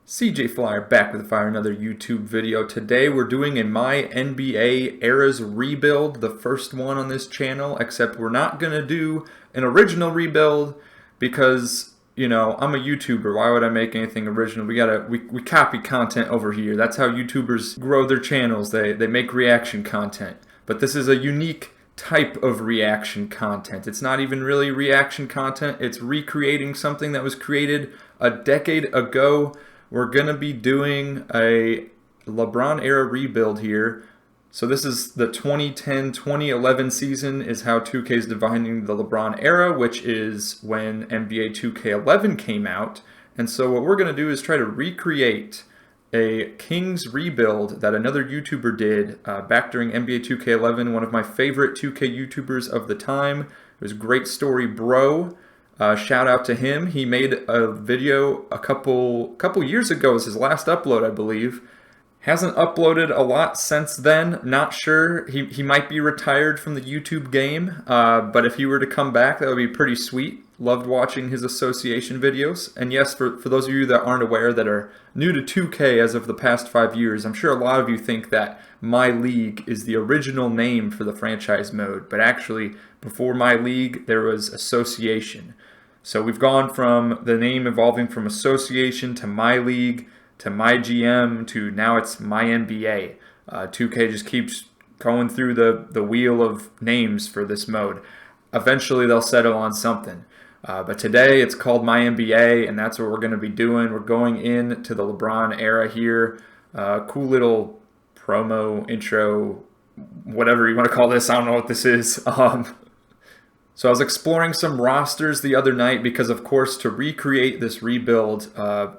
CJ Flyer back with another YouTube video. Today we're doing a MyNBA Eras rebuild, the first one on this channel, except we're not going to do an original rebuild because, you know, I'm a YouTuber. Why would I make anything original? We copy content over here. That's how YouTubers grow their channels. They make reaction content. But this is a unique type of reaction content. It's not even really reaction content. It's recreating something that was created a decade ago. We're going to be doing a LeBron Era rebuild here. So this is the 2010-2011 season is how 2K is defining the LeBron Era, which is when NBA 2K11 came out. And so what we're going to do is try to recreate a Kings rebuild that another YouTuber did back during NBA 2K11. One of my favorite 2K YouTubers of the time. It was GreatStoryBro. Shout out to him. He made a video a couple years ago. It was his last upload, I believe. Hasn't uploaded a lot since then. Not sure. He might be retired from the YouTube game. But if he were to come back, that would be pretty sweet. Loved watching his association videos. And yes, for those of you that aren't aware, that are new to 2K as of the past 5 years, I'm sure a lot of you think that My League is the original name for the franchise mode. But actually, before My League, there was Association. So we've gone from the name evolving from Association to My League to My GM to now it's MyNBA. 2K just keeps going through the wheel of names for this mode. Eventually they'll settle on something. But today it's called MyNBA, and that's what we're going to be doing. We're going into the LeBron Era here. Cool little promo, intro, whatever you want to call this. I don't know what this is. So I was exploring some rosters the other night because, of course, to recreate this rebuild,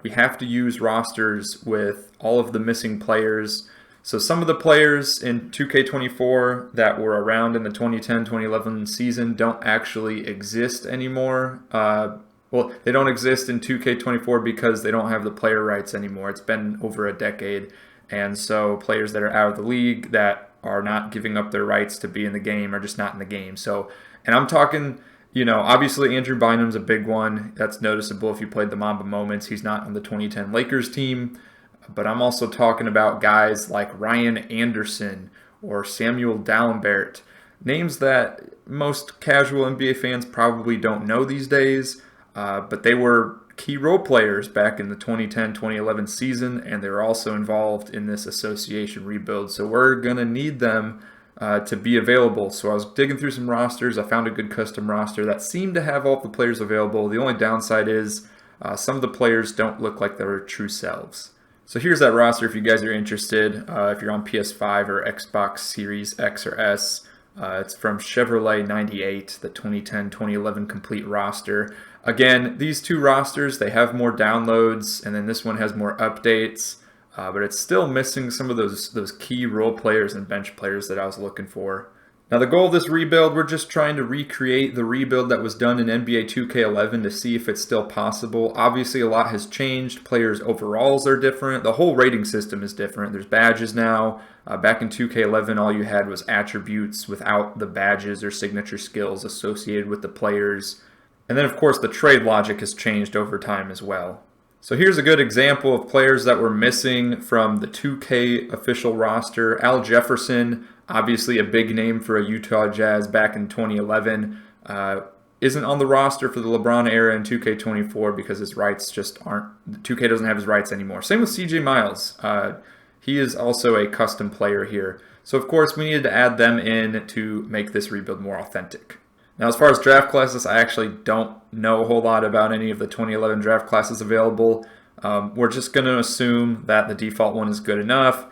we have to use rosters with all of the missing players. So some of the players in 2K24 that were around in the 2010-2011 season don't actually exist anymore. Well, they don't exist in 2K24 because they don't have the player rights anymore. It's been over a decade. And so players that are out of the league that are not giving up their rights to be in the game are just not in the game. So, and I'm talking, you know, obviously Andrew Bynum's a big one. That's noticeable if you played the Mamba Moments. He's not on the 2010 Lakers team. But I'm also talking about guys like Ryan Anderson or Samuel Dalembert. Names that most casual NBA fans probably don't know these days. But they were key role players back in the 2010-2011 season. And they were also involved in this association rebuild. So we're going to need them to be available. So I was digging through some rosters. I found a good custom roster that seemed to have all of the players available. The only downside is some of the players don't look like their true selves. So here's that roster if you guys are interested. If you're on PS5 or Xbox Series X or S, it's from Chevrolet 98, the 2010-2011 complete roster. Again, these two rosters, they have more downloads, and then this one has more updates. But it's still missing some of those key role players and bench players that I was looking for. Now the goal of this rebuild, we're just trying to recreate the rebuild that was done in NBA 2K11 to see if it's still possible. Obviously a lot has changed. Players' overalls are different. The whole rating system is different. There's badges now. Back in 2K11 all you had was attributes without the badges or signature skills associated with the players. And then of course the trade logic has changed over time as well. So here's a good example of players that were missing from the 2K official roster. Al Jefferson, obviously a big name for a Utah Jazz back in 2011, isn't on the roster for the LeBron Era in 2K24 because his rights just aren't, 2K doesn't have his rights anymore. Same with CJ Miles. He is also a custom player here. So of course we needed to add them in to make this rebuild more authentic. Now, as far as draft classes, I actually don't know a whole lot about any of the 2011 draft classes available. We're just going to assume that the default one is good enough.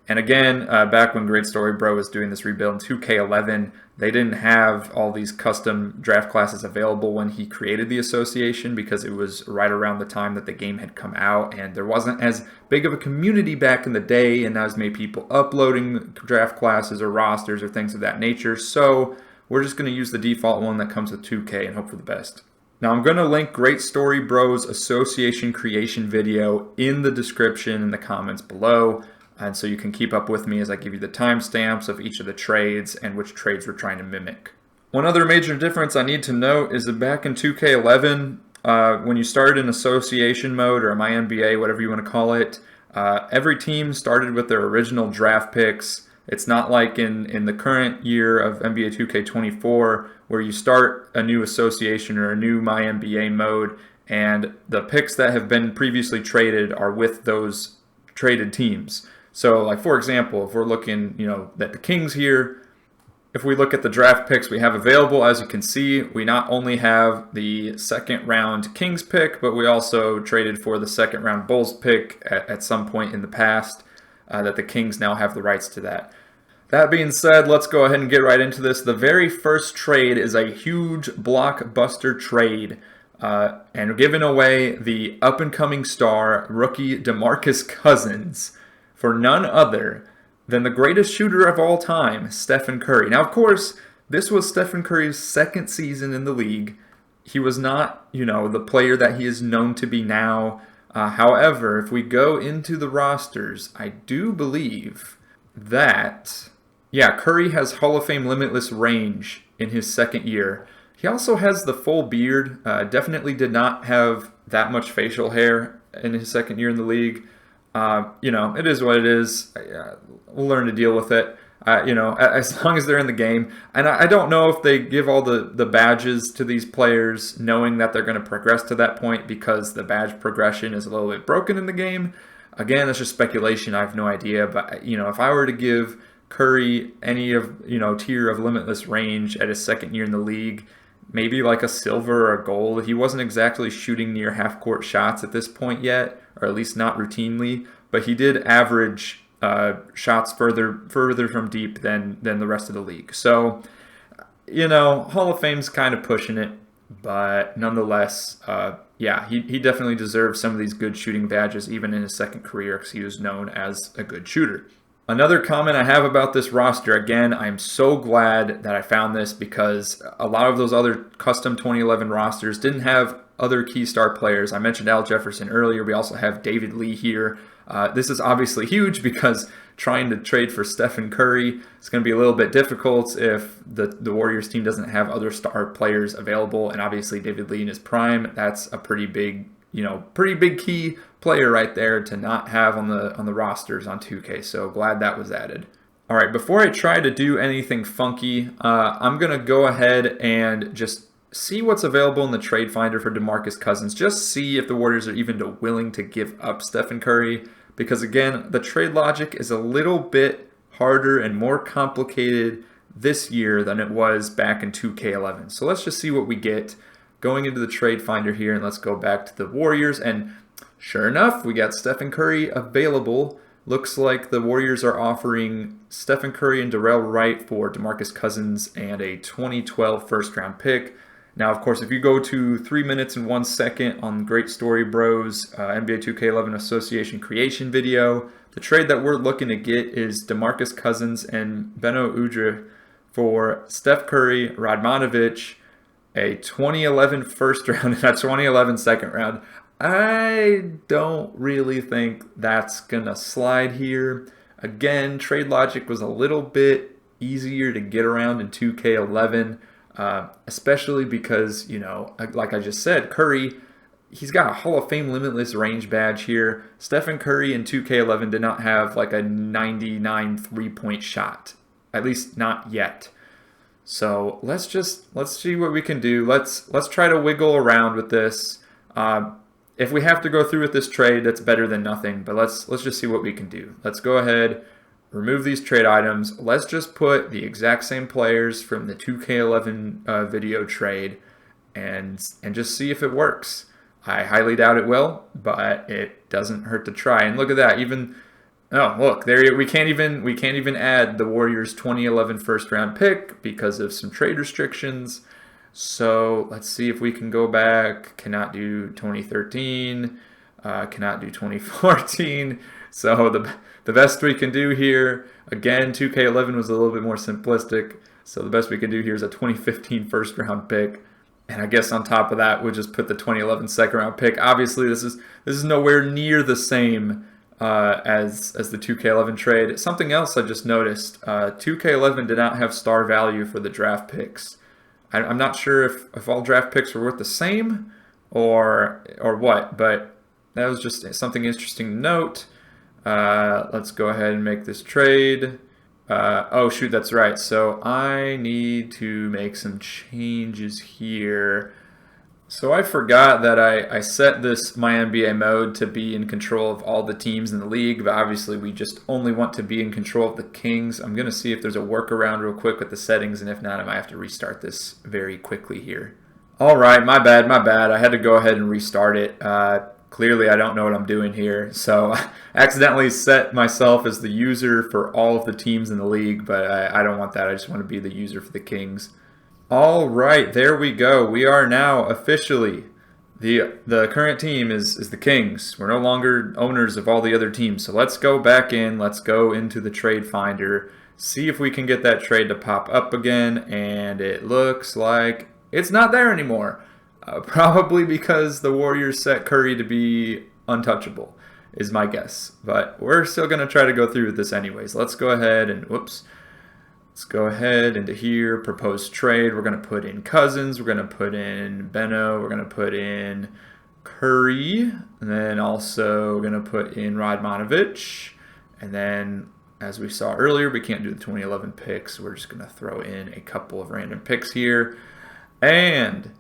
And again, back when GreatStoryBro was doing this rebuild in 2K11, they didn't have all these custom draft classes available when he created the association because it was right around the time that the game had come out and there wasn't as big of a community back in the day, and that was made people uploading draft classes or rosters or things of that nature. So we're just going to use the default one that comes with 2K and hope for the best. Now I'm going to link GreatStoryBro's association creation video in the description in the comments below. And so you can keep up with me as I give you the timestamps of each of the trades and which trades we're trying to mimic. One other major difference I need to note is that back in 2K11, when you started in association mode or MyNBA, whatever you want to call it, every team started with their original draft picks. It's not like in the current year of NBA 2K24 where you start a new association or a new MyNBA mode and the picks that have been previously traded are with those traded teams. So, like, for example, if we're looking, at the Kings here, if we look at the draft picks we have available, as you can see, we not only have the second round Kings pick, but we also traded for the second round Bulls pick at some point in the past, that the Kings now have the rights to that. That being said, let's go ahead and get right into this. The very first trade is a huge blockbuster trade, and giving away the up-and-coming star rookie DeMarcus Cousins for none other than the greatest shooter of all time, Stephen Curry. Now, of course, this was Stephen Curry's second season in the league. He was not, the player that he is known to be now. However, if we go into the rosters, I do believe that, Curry has Hall of Fame limitless range in his second year. He also has the full beard. Definitely did not have that much facial hair in his second year in the league. It is what it is. We'll learn to deal with it, as long as they're in the game. And I don't know if they give all the badges to these players knowing that they're going to progress to that point because the badge progression is a little bit broken in the game. Again, that's just speculation. I have no idea. But, if I were to give Curry any of, tier of limitless range at his second year in the league, maybe like a silver or a gold. He wasn't exactly shooting near half-court shots at this point yet, or at least not routinely, but he did average shots further from deep than the rest of the league. So, Hall of Fame's kind of pushing it, but nonetheless, he definitely deserves some of these good shooting badges even in his second career because he was known as a good shooter. Another comment I have about this roster, again, I'm so glad that I found this because a lot of those other custom 2011 rosters didn't have other key star players. I mentioned Al Jefferson earlier. We also have David Lee here. This is obviously huge because trying to trade for Stephen Curry is going to be a little bit difficult if the Warriors team doesn't have other star players available. And obviously David Lee in his prime, that's a pretty big key player right there to not have on the rosters on 2K. So glad that was added. All right, before I try to do anything funky, I'm going to go ahead and just see what's available in the trade finder for DeMarcus Cousins. Just see if the Warriors are even willing to give up Stephen Curry. Because again, the trade logic is a little bit harder and more complicated this year than it was back in 2K11. So let's just see what we get going into the trade finder here, and let's go back to the Warriors. And sure enough, we got Stephen Curry available. Looks like the Warriors are offering Stephen Curry and Darrell Wright for DeMarcus Cousins and a 2012 first-round pick. Now, of course, if you go to 3 minutes and 1 second on GreatStoryBro's NBA 2K11 Association creation video, the trade that we're looking to get is DeMarcus Cousins and Beno Udrih for Steph Curry, Radmanovic, a 2011 first round and a 2011 second round. I don't really think that's going to slide here. Again, trade logic was a little bit easier to get around in 2K11. Especially because, like I just said, Curry, he's got a Hall of Fame limitless range badge here. Stephen Curry in 2K11 did not have like a 99 three-point shot, at least not yet. So let's see what we can do. Let's try to wiggle around with this. If we have to go through with this trade, that's better than nothing. But let's just see what we can do. Let's go ahead. Remove these trade items. Let's just put the exact same players from the 2K11 video trade and just see if it works. I highly doubt it will, but it doesn't hurt to try. And look at that. We can't even add the Warriors 2011 first round pick because of some trade restrictions. So let's see if we can go back. Cannot do 2013. Cannot do 2014. So the best we can do here, again, 2K11 was a little bit more simplistic. So the best we can do here is a 2015 first round pick. And I guess on top of that, we'll just put the 2011 second round pick. Obviously, this is nowhere near the same as the 2K11 trade. Something else I just noticed, 2K11 did not have star value for the draft picks. I'm not sure if all draft picks were worth the same or what. But that was just something interesting to note. Let's go ahead and make this trade. Oh shoot, that's right. So I need to make some changes here. So I forgot that I set this MyNBA mode to be in control of all the teams in the league, but obviously we just only want to be in control of the Kings. I'm going to see if there's a workaround real quick with the settings, and if not, I might have to restart this very quickly here. All right, my bad. I had to go ahead and restart it. Clearly, I don't know what I'm doing here, so I accidentally set myself as the user for all of the teams in the league, but I don't want that. I just want to be the user for the Kings. All right, there we go. We are now officially the current team is the Kings. We're no longer owners of all the other teams. So let's go back in. Let's go into the trade finder. See if we can get that trade to pop up again. And it looks like it's not there anymore. Probably because the Warriors set Curry to be untouchable, is my guess. But we're still going to try to go through with this anyways. Let's go ahead and, whoops. Let's go ahead into here, propose trade. We're going to put in Cousins. We're going to put in Beno. We're going to put in Curry. And then also we're going to put in Radmanovic. And then, as we saw earlier, we can't do the 2011 picks. We're just going to throw in a couple of random picks here. And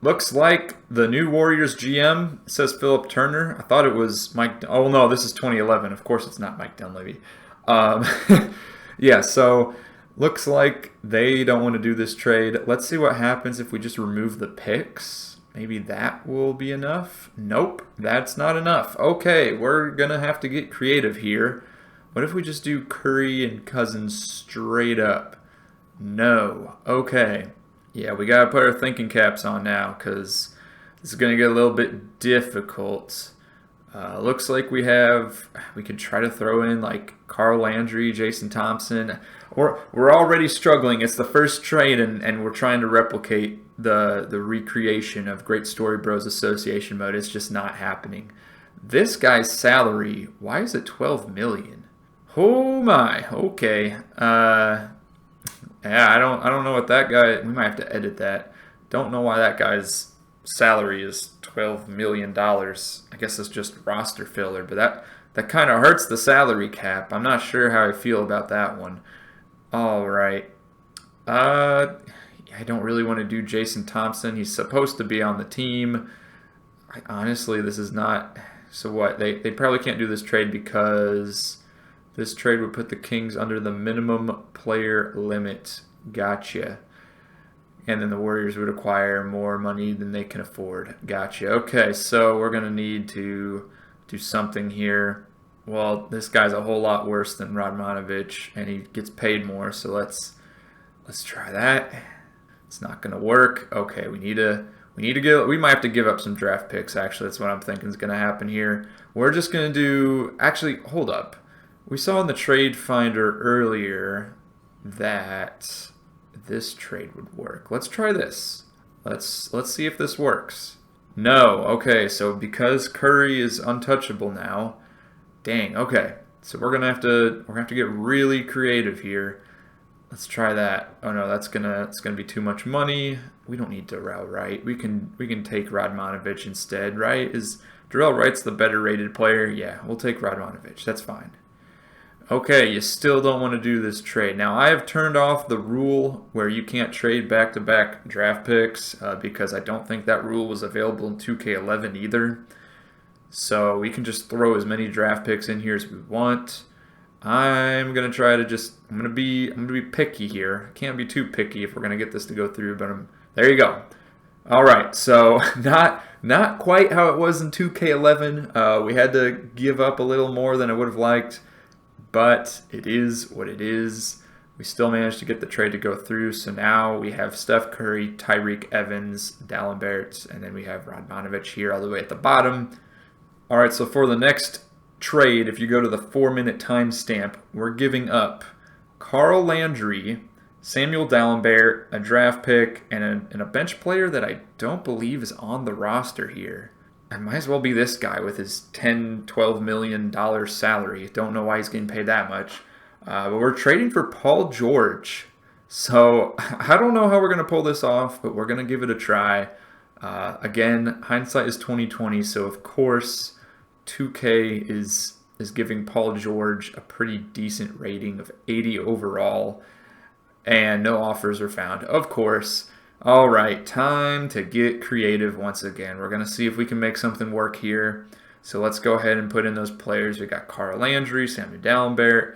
looks like the new Warriors GM says Philip Turner. I thought it was Mike. Oh, no, this is 2011. Of course, it's not Mike Dunleavy. Yeah, so looks like they don't want to do this trade. Let's see what happens if we just remove the picks. Maybe that will be enough. Nope, that's not enough. Okay, we're going to have to get creative here. What if we just do Curry and Cousins straight up? No. Okay. Yeah, we got to put our thinking caps on now because this is going to get a little bit difficult. Looks like we could try to throw in like Carl Landry, Jason Thompson. We're already struggling. It's the first trade, and we're trying to replicate the recreation of GreatStoryBro's association mode. It's just not happening. This guy's salary, why is it $12 million? Oh my, okay. Yeah, I don't know what that guy. We might have to edit that. Don't know why that guy's salary is $12 million. I guess it's just roster filler, but that kind of hurts the salary cap. I'm not sure how I feel about that one. All right. I don't really want to do Jason Thompson. He's supposed to be on the team. Honestly, this is not. So what? They probably can't do this trade because this trade would put the Kings under the minimum player limit. Gotcha. And then the Warriors would acquire more money than they can afford. Gotcha. Okay, so we're going to need to do something here. Well, this guy's a whole lot worse than Radmanovic, and he gets paid more, so let's try that. It's not going to work. Okay, we might have to give up some draft picks, actually. That's what I'm thinking is going to happen here. We're just going to do, actually, hold up. We saw in the trade finder earlier that this trade would work. Let's try this. Let's see if this works. No. Okay, so because Curry is untouchable now, dang. Okay, so we're gonna have to get really creative here. Let's try that. Oh no, it's gonna be too much money. We don't need Darrell Wright. We can take Radmanovic instead, right? Is Darrell Wright's the better rated player? Yeah, we'll take Radmanovic. That's fine. Okay, you still don't want to do this trade. Now, I have turned off the rule where you can't trade back-to-back draft picks because I don't think that rule was available in 2K11 either. So we can just throw as many draft picks in here as we want. I'm gonna try to I'm gonna be picky here. Can't be too picky if we're gonna get this to go through. But there you go. All right, so not quite how it was in 2K11. We had to give up a little more than I would have liked. But it is what it is. We still managed to get the trade to go through. So now we have Steph Curry, Tyreek Evans, D'Alembert, and then we have Radmanovic here all the way at the bottom. All right, so for the next trade, if you go to the 4-minute timestamp, we're giving up Carl Landry, Samuel D'Alembert, a draft pick, and a bench player that I don't believe is on the roster here. I might as well be this guy with his $10, $12 million salary. Don't know why he's getting paid that much. But we're trading for Paul George. So I don't know how we're going to pull this off, but we're going to give it a try. Again, hindsight is 2020, so of course 2K is giving Paul George a pretty decent rating of 80 overall, and no offers are found. Of course. All right, time to get creative once again. We're going to see if we can make something work here. So let's go ahead and put in those players. We got Carl Landry, Sammy Dalembert.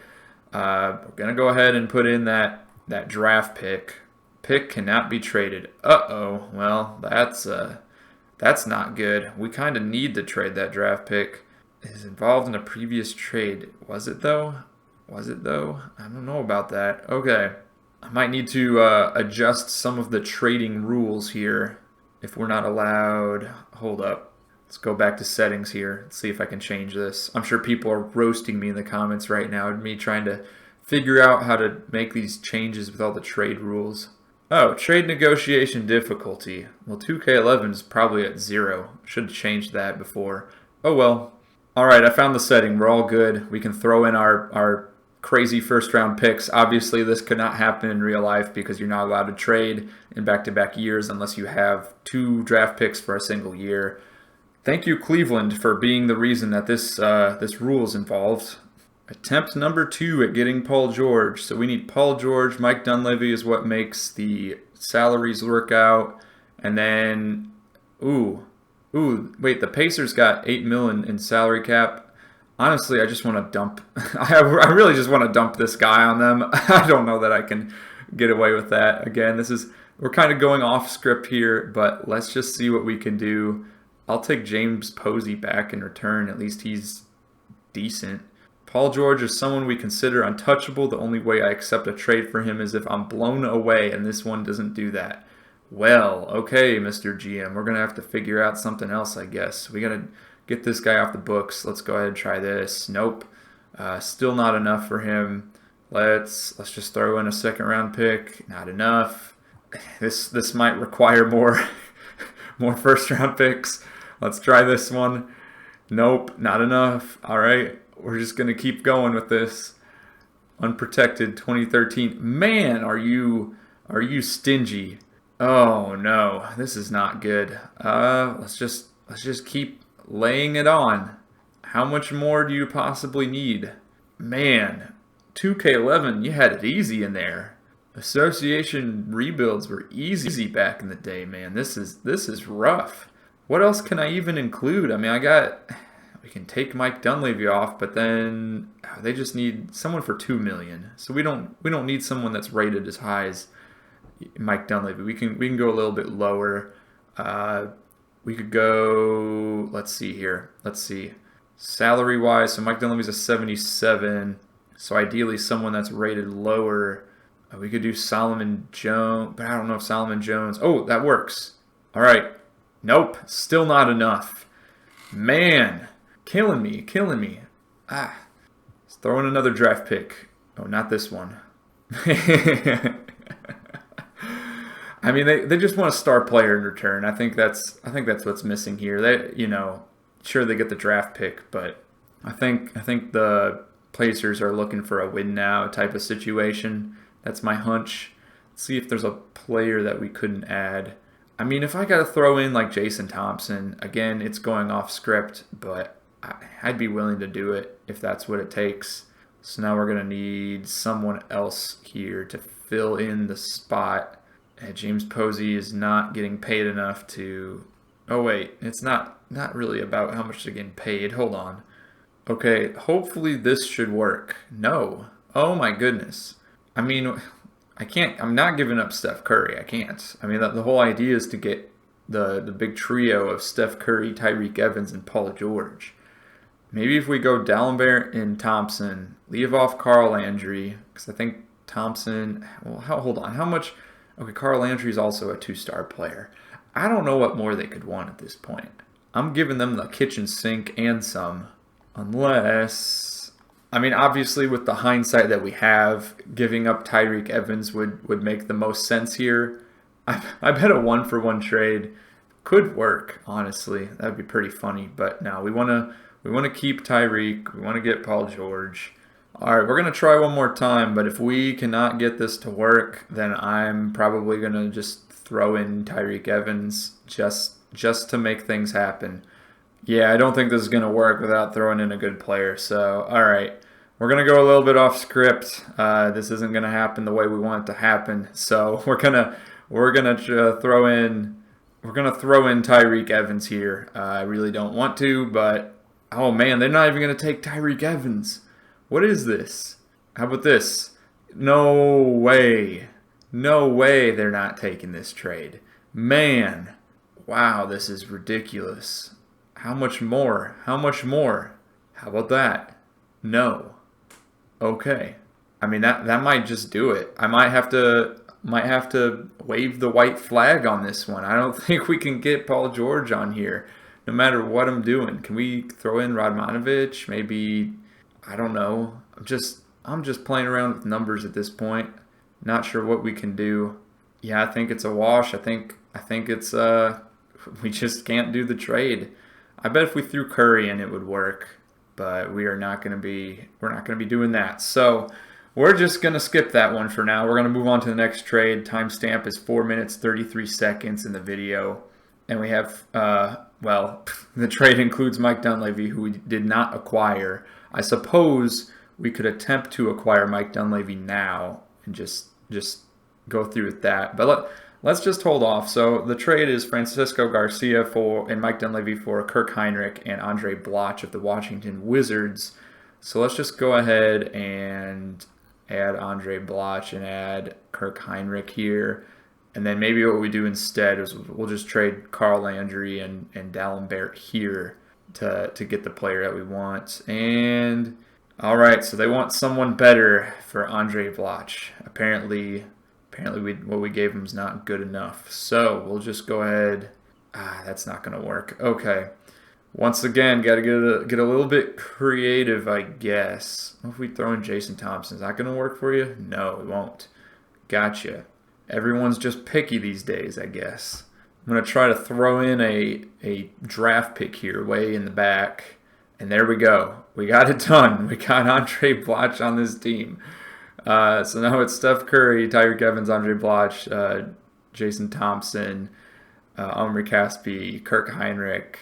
We're going to go ahead and put in that draft pick. Pick cannot be traded. Uh-oh. Well, that's not good. We kind of need to trade that draft pick. Is involved in a previous trade. Was it though? Was it though? I don't know about that. Okay. I might need to adjust some of the trading rules here if we're not allowed. Hold up. Let's go back to settings here. Let's see if I can change this. I'm sure people are roasting me in the comments right now. Me trying to figure out how to make these changes with all the trade rules. Oh, trade negotiation difficulty. Well, 2K11 is probably at 0. Should have changed that before. Oh well. Alright, I found the setting. We're all good. We can throw in our crazy first round picks. Obviously, this could not happen in real life because you're not allowed to trade in back-to-back years unless you have 2 draft picks for a single year. Thank you, Cleveland, for being the reason that this rule is involved. Attempt number 2 at getting Paul George. So we need Paul George. Mike Dunleavy is what makes the salaries work out. And then, wait, the Pacers got $8 million in salary cap. Honestly, I just want to dump. I really just want to dump this guy on them. I don't know that I can get away with that. Again, we're kind of going off script here, but let's just see what we can do. I'll take James Posey back in return. At least he's decent. Paul George is someone we consider untouchable. The only way I accept a trade for him is if I'm blown away, and this one doesn't do that. Well, okay, Mr. GM, we're going to have to figure out something else, I guess. We got to get this guy off the books. Let's go ahead and try this. Nope. Still not enough for him. Let's just throw in a second round pick. Not enough. This might require more more first round picks. Let's try this one. Nope, not enough. All right. We're just going to keep going with this. Unprotected 2013. Man, are you stingy? Oh no, this is not good. Let's just keep laying it on. How much more do you possibly need? Man, 2K11, you had it easy in there. Association rebuilds were easy back in the day, man. This is rough. What else can I even include? I mean, we can take Mike Dunleavy off, but then they just need someone for $2 million. So we don't need someone that's rated as high as Mike Dunleavy. We can go a little bit lower. We could go, let's see here. Let's see. Salary-wise, so Mike Dunleavy's a 77. So ideally someone that's rated lower. We could do Solomon Jones, but I don't know if Solomon Jones. Oh, that works. All right. Nope, still not enough. Man, killing me. Let's throw in another draft pick. Oh, not this one. I mean, they just want a star player in return. I think that's what's missing here. Sure they get the draft pick, but I think the Pacers are looking for a win now type of situation. That's my hunch. Let's see if there's a player that we couldn't add. I mean, if I got to throw in like Jason Thompson, again, it's going off script, but I'd be willing to do it if that's what it takes. So now we're going to need someone else here to fill in the spot. James Posey is not getting paid enough to... Oh, wait. It's not really about how much they're getting paid. Hold on. Okay, hopefully this should work. No. Oh, my goodness. I mean, I'm not giving up Steph Curry. I can't. I mean, the whole idea is to get the big trio of Steph Curry, Tyreke Evans, and Paul George. Maybe if we go Dalembert and Thompson, leave off Carl Landry, because I think Thompson... Well, hold on. How much... Okay, Carl Landry is also a 2-star player. I don't know what more they could want at this point. I'm giving them the kitchen sink and some. Unless... I mean, obviously, with the hindsight that we have, giving up Tyreke Evans would make the most sense here. I bet a 1-for-1 trade could work, honestly. That would be pretty funny. But no, we want to keep Tyreke. We want to get Paul George. All right, we're going to try one more time. But if we cannot get this to work, then I'm probably going to just throw in Tyreke Evans just just to make things happen. Yeah, I don't think this is going to work without throwing in a good player. So, all right. We're going to go a little bit off script. This isn't going to happen the way we want it to happen. So, we're going to throw in Tyreek Evans here. I really don't want to, but oh man, they're not even going to take Tyreek Evans. What is this? How about this? No way. No way they're not taking this trade. Man. Wow, this is ridiculous. How much more? How much more? How about that? No. Okay. I mean that might just do it. I might have to wave the white flag on this one. I don't think we can get Paul George on here, no matter what I'm doing. Can we throw in Radmanovich? Maybe, I don't know. I'm just playing around with numbers at this point. Not sure what we can do. Yeah, I think it's a wash. I think it's we just can't do the trade. I bet if we threw Curry in, it would work, but we're not going to be doing that. So we're just going to skip that one for now. We're going to move on to the next trade. Timestamp is 4 minutes 33 seconds in the video, and we have well, the trade includes Mike Dunleavy, who we did not acquire. I suppose we could attempt to acquire Mike Dunleavy now and just go through with that, but let's just hold off. So the trade is Francisco Garcia and Mike Dunleavy for Kirk Heinrich and Andre Bloch of the Washington Wizards. So let's just go ahead and add Andre Bloch and add Kirk Heinrich here. And then maybe what we do instead is we'll just trade Carl Landry and D'Alembert here to get the player that we want. And all right, so they want someone better for Andre Bloch. Apparently what we gave him is not good enough. So we'll just go ahead. That's not going to work. Okay. Once again, got to get a little bit creative, I guess. What if we throw in Jason Thompson? Is that going to work for you? No, it won't. Gotcha. Everyone's just picky these days, I guess. I'm going to try to throw in a draft pick here way in the back. And there we go. We got it done. We got Andre Bloch on this team. So now it's Steph Curry, Tyreek Evans, Andre Bloch, Jason Thompson, Omri Caspi, Kirk Heinrich,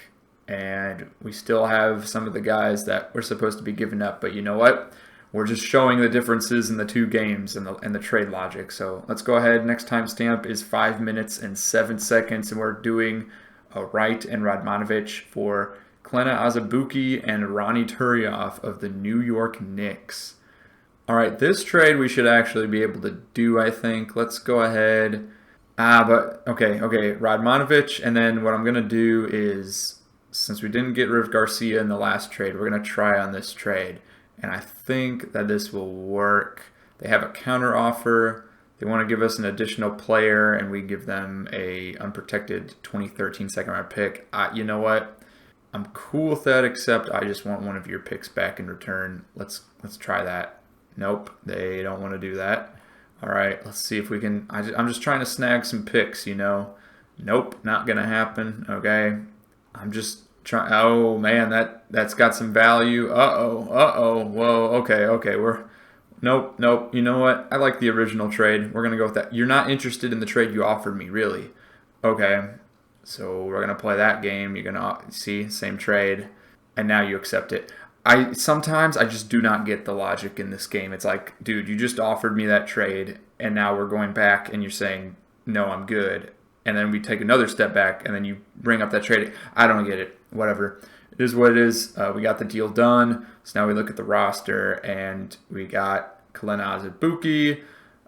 and we still have some of the guys that we're supposed to be giving up. But you know what? We're just showing the differences in the two games and the trade logic. So let's go ahead. Next timestamp is 5 minutes and 7 seconds, and we're doing Wright and Radmanovich for Klena Azubuike and Ronnie Turioff of the New York Knicks. All right, this trade we should actually be able to do, I think. Let's go ahead. Okay, Radmanovich, and then what I'm going to do is, since we didn't get rid of Garcia in the last trade, we're going to try on this trade. And I think that this will work. They have a counter offer. They want to give us an additional player, and we give them a unprotected 2013 second-round pick. You know what? I'm cool with that, except I just want one of your picks back in return. Let's try that. Nope, they don't want to do that. All right, let's see if we can. I'm just trying to snag some picks, you know. Nope, not going to happen, okay. I'm just trying. Oh, man, that's got some value. Uh-oh, whoa, okay. Nope, you know what? I like the original trade. We're going to go with that. You're not interested in the trade you offered me, really. Okay, so we're going to play that game. You're going to see, same trade, and now you accept it. Sometimes I just do not get the logic in this game. It's like, dude, you just offered me that trade, and now we're going back, and you're saying, no, I'm good. And then we take another step back, and then you bring up that trade. I don't get it. Whatever. It is what it is. We got the deal done. So now we look at the roster, and we got Klena Azubuike,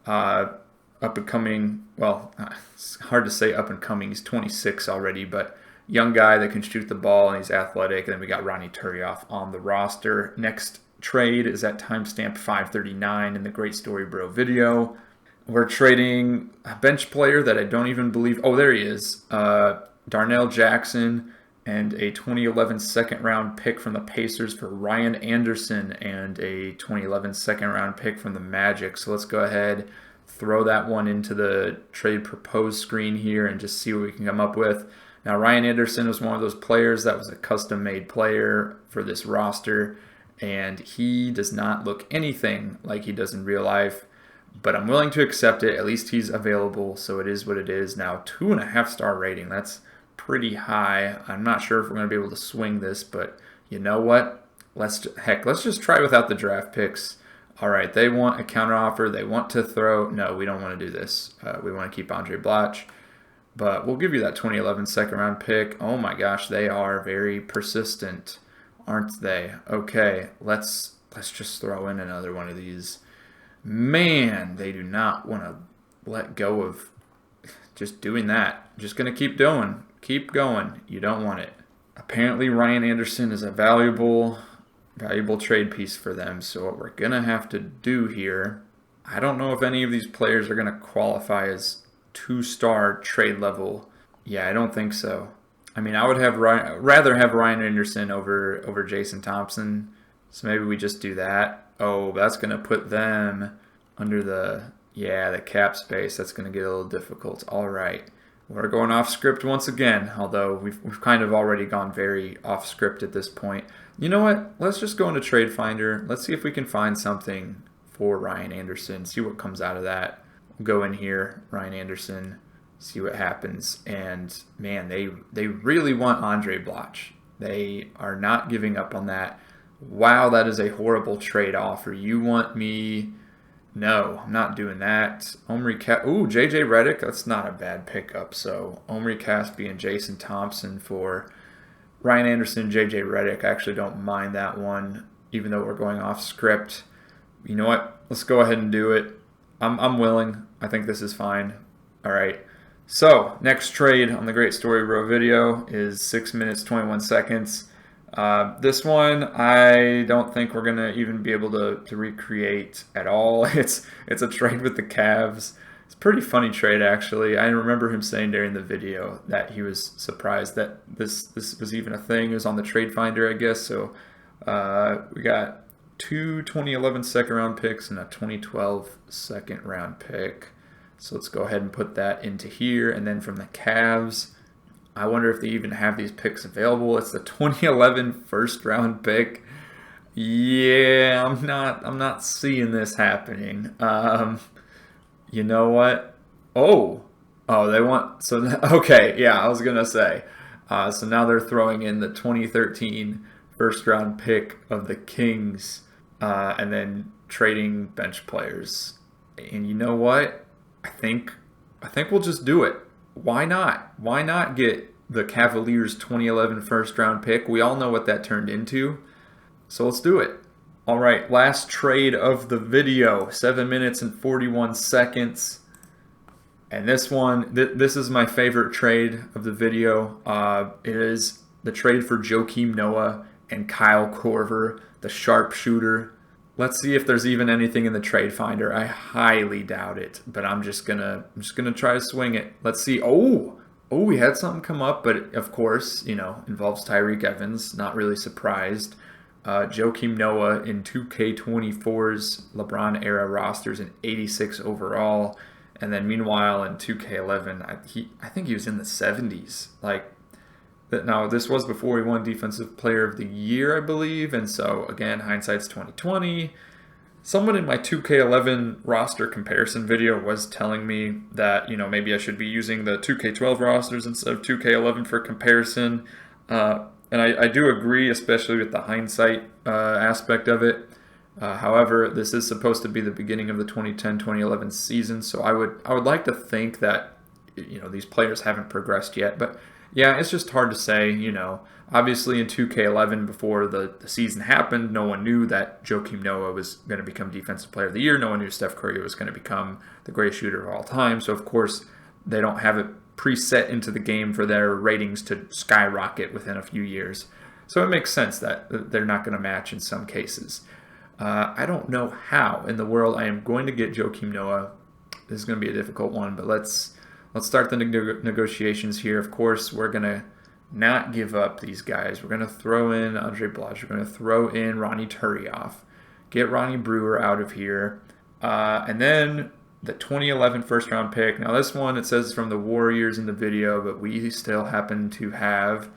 up and coming. Well, it's hard to say up and coming. He's 26 already, but young guy that can shoot the ball, and he's athletic. And then we got Ronnie Turioff on the roster. Next trade is at timestamp 5:39 in the Great Story Bro video. We're trading a bench player that I don't even believe. Oh, there he is. Darnell Jackson and a 2011 second-round pick from the Pacers for Ryan Anderson and a 2011 second-round pick from the Magic. So let's go ahead, throw that one into the trade proposed screen here and just see what we can come up with. Now, Ryan Anderson was one of those players that was a custom-made player for this roster, and he does not look anything like he does in real life, but I'm willing to accept it. At least he's available, so it is what it is. Now, 2.5-star rating. That's pretty high. I'm not sure if we're going to be able to swing this, but you know what? Let's just try without the draft picks. All right, they want a counteroffer. They want to throw. No, we don't want to do this. We want to keep Andre Blatch, but we'll give you that 2011 second round pick. Oh my gosh, they are very persistent, aren't they? Okay, let's just throw in another one of these. Man, they do not want to let go of just doing that. Just going to keep doing. Keep going. You don't want it. Apparently, Ryan Anderson is a valuable trade piece for them. So what we're going to have to do here, I don't know if any of these players are going to qualify as 2-star trade level. Yeah, I don't think so. I mean, I would rather have Ryan Anderson over Jason Thompson. So maybe we just do that. Oh, that's going to put them under the cap space. That's going to get a little difficult. All right. We're going off script once again, although we've kind of already gone very off script at this point. You know what? Let's just go into Trade Finder. Let's see if we can find something for Ryan Anderson. See what comes out of that. We'll go in here, Ryan Anderson, see what happens. And man, they really want Andre Blatch. They are not giving up on that. Wow, that is a horrible trade offer. You want me? No, I'm not doing that. Ooh, JJ Redick, that's not a bad pickup. So Omri Caspi and Jason Thompson for Ryan Anderson, JJ Redick. I actually don't mind that one, even though we're going off script. You know what? Let's go ahead and do it. I'm willing. I think this is fine. All right. So next trade on the Great Story Bro video is 6 minutes 21 seconds. This one, I don't think we're going to even be able to recreate at all. It's a trade with the Cavs. It's a pretty funny trade, actually. I remember him saying during the video that he was surprised that this was even a thing. It was on the Trade Finder, I guess. So we got 2 2011 second round picks and a 2012 second round pick. So let's go ahead and put that into here. And then from the Cavs, I wonder if they even have these picks available. It's the 2011 first round pick. Yeah, I'm not seeing this happening. You know what? Oh, they want, so okay, yeah, I was gonna say. So now they're throwing in the 2013 first round pick of the Kings, and then trading bench players. And you know what? I think we'll just do it. Why not? Why not get the Cavaliers 2011 first round pick? We all know what that turned into. So let's do it. All right, last trade of the video, 7 minutes and 41 seconds. And this one, this is my favorite trade of the video. It is the trade for Joakim Noah and Kyle Korver, the sharpshooter. Let's see if there's even anything in the Trade Finder. I highly doubt it, but I'm just gonna try to swing it. Let's see. Oh, we had something come up, but of course, involves Tyreke Evans. Not really surprised. Joakim Noah in 2K24's LeBron Era rosters in 86 overall, and then meanwhile in 2K11, I think he was in the 70s. Now, this was before he won Defensive Player of the Year, I believe, and so, again, hindsight's 2020. Someone in my 2K11 roster comparison video was telling me that, maybe I should be using the 2K12 rosters instead of 2K11 for comparison, and I do agree, especially with the hindsight aspect of it. However, this is supposed to be the beginning of the 2010-2011 season, so I would like to think that, these players haven't progressed yet, but yeah, it's just hard to say, Obviously, in 2K11, before the season happened, no one knew that Joakim Noah was going to become Defensive Player of the Year. No one knew Steph Curry was going to become the greatest shooter of all time. So, of course, they don't have it preset into the game for their ratings to skyrocket within a few years. So it makes sense that they're not going to match in some cases. I don't know how in the world I am going to get Joakim Noah. This is going to be a difficult one, but let's start the negotiations here. Of course, we're going to not give up these guys. We're going to throw in Andre Blatch. We're going to throw in Ronnie Turioff. Get Ronnie Brewer out of here. And then the 2011 first round pick. Now this one, it says from the Warriors in the video, but we still happen to have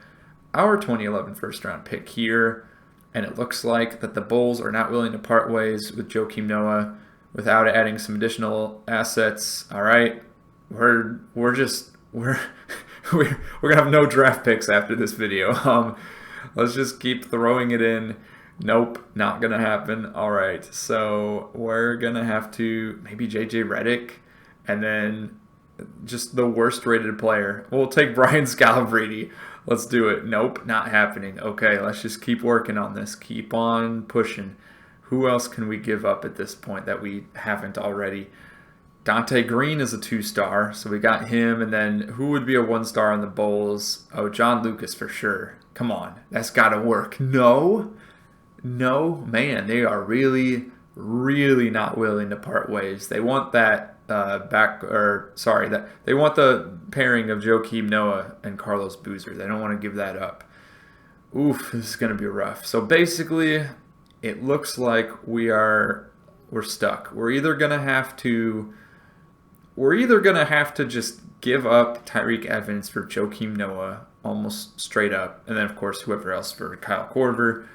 our 2011 first round pick here. And it looks like that the Bulls are not willing to part ways with Joakim Noah without adding some additional assets. All right. We're we're gonna have no draft picks after this video. Let's just keep throwing it in. Nope, not gonna happen. All right, so we're gonna have to maybe JJ Redick, and then just the worst rated player. We'll take Brian Scalabrine. Let's do it. Nope, not happening. Okay, let's just keep working on this. Keep on pushing. Who else can we give up at this point that we haven't already? Dante Green is a 2-star, so we got him. And then who would be a 1-star on the Bulls? Oh, John Lucas for sure. Come on, that's got to work. No, man, they are really, really not willing to part ways. They want that they want the pairing of Joakim Noah and Carlos Boozer. They don't want to give that up. Oof, this is going to be rough. So basically, it looks like we're stuck. We're either gonna have to just give up Tyreke Evans for Joakim Noah, almost straight up, and then of course whoever else for Kyle Korver,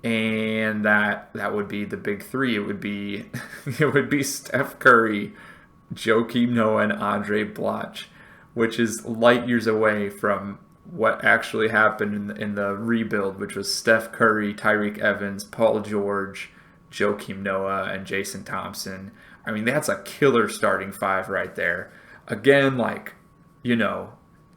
and that would be the big three. It would be Steph Curry, Joakim Noah, and Andre Bloch, which is light years away from what actually happened in the rebuild, which was Steph Curry, Tyreke Evans, Paul George, Joakim Noah, and Jason Thompson. I mean, that's a killer starting five right there. Again, like,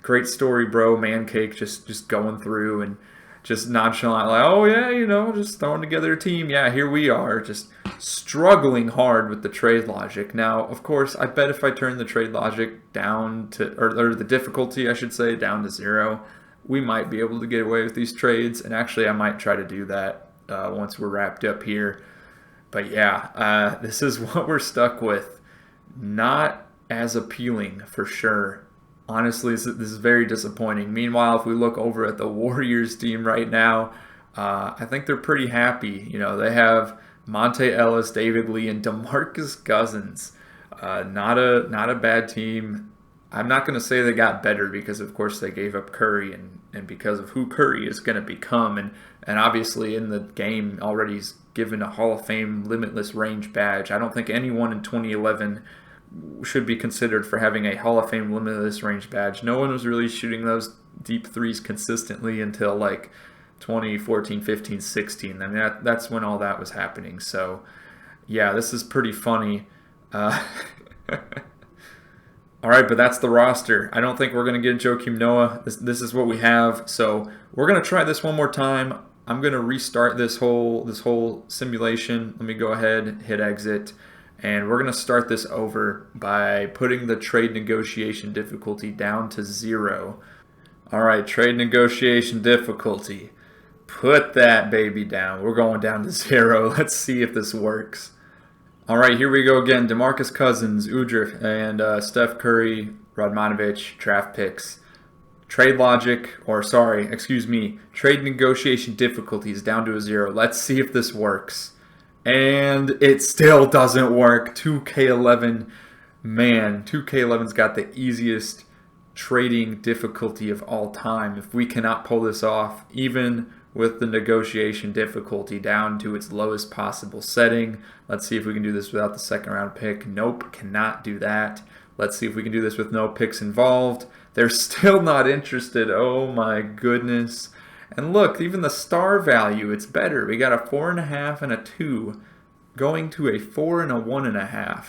great story, bro. Man cake, just going through and just nonchalant, like, oh yeah, just throwing together a team. Yeah, here we are, just struggling hard with the trade logic. Now, of course, I bet if I turn the trade logic down to, or the difficulty, I should say, down to 0, we might be able to get away with these trades. And actually, I might try to do that once we're wrapped up here. But yeah, this is what we're stuck with. Not as appealing for sure. Honestly, this is very disappointing. Meanwhile, if we look over at the Warriors team right now, I think they're pretty happy. They have Monte Ellis, David Lee, and DeMarcus Cousins. Not a bad team. I'm not going to say they got better because, of course, they gave up Curry and because of who Curry is going to become. And obviously in the game already he's given a Hall of Fame limitless range badge. I don't think anyone in 2011 should be considered for having a Hall of Fame limitless range badge. No one was really shooting those deep threes consistently until like 2014, 15, 16. I mean, that's when all that was happening. So, yeah, this is pretty funny. All right, but that's the roster. I don't think we're going to get Joakim Noah. This is what we have. So we're going to try this one more time. I'm going to restart this whole simulation. Let me go ahead, hit exit. And we're going to start this over by putting the trade negotiation difficulty down to 0. All right, trade negotiation difficulty. Put that baby down. We're going down to 0. Let's see if this works. All right, here we go again. DeMarcus Cousins, Udrih, and Steph Curry, Radmanovic, draft picks. Trade negotiation difficulty is down to a 0. Let's see if this works. And it still doesn't work. 2K11, man, 2K11's got the easiest trading difficulty of all time. If we cannot pull this off, even with the negotiation difficulty down to its lowest possible setting. Let's see if we can do this without the second round pick. Nope, cannot do that. Let's see if we can do this with no picks involved. They're still not interested. Oh my goodness. And look, even the star value, it's better. We got a 4.5 and a 2 going to a 4 and a 1.5.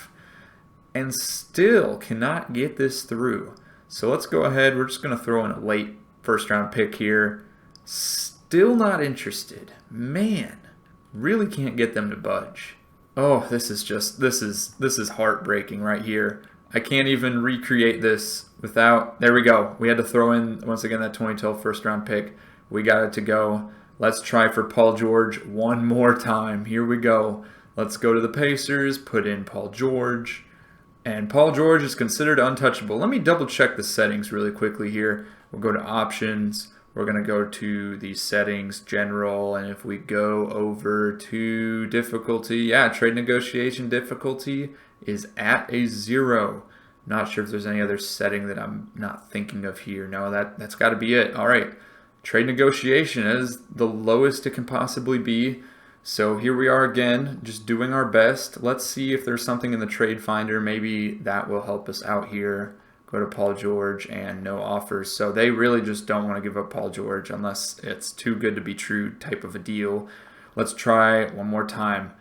And still cannot get this through. So let's go ahead. We're just going to throw in a late first round pick here. Still not interested. Man, really can't get them to budge. Oh, this is heartbreaking right here. I can't even recreate this without, there we go. We had to throw in, once again, that 2012 first round pick. We got it to go. Let's try for Paul George one more time. Here we go. Let's go to the Pacers, put in Paul George. And Paul George is considered untouchable. Let me double check the settings really quickly here. We'll go to options. We're going to go to the settings, general, and if we go over to difficulty, yeah, trade negotiation difficulty is at a 0. Not sure if there's any other setting that I'm not thinking of here. No, that's got to be it. All right, trade negotiation is the lowest it can possibly be. So here we are again, just doing our best. Let's see if there's something in the trade finder. Maybe that will help us out here. go to Paul George, and no offers. So they really just don't want to give up Paul George unless it's too good to be true type of a deal. Let's try one more time.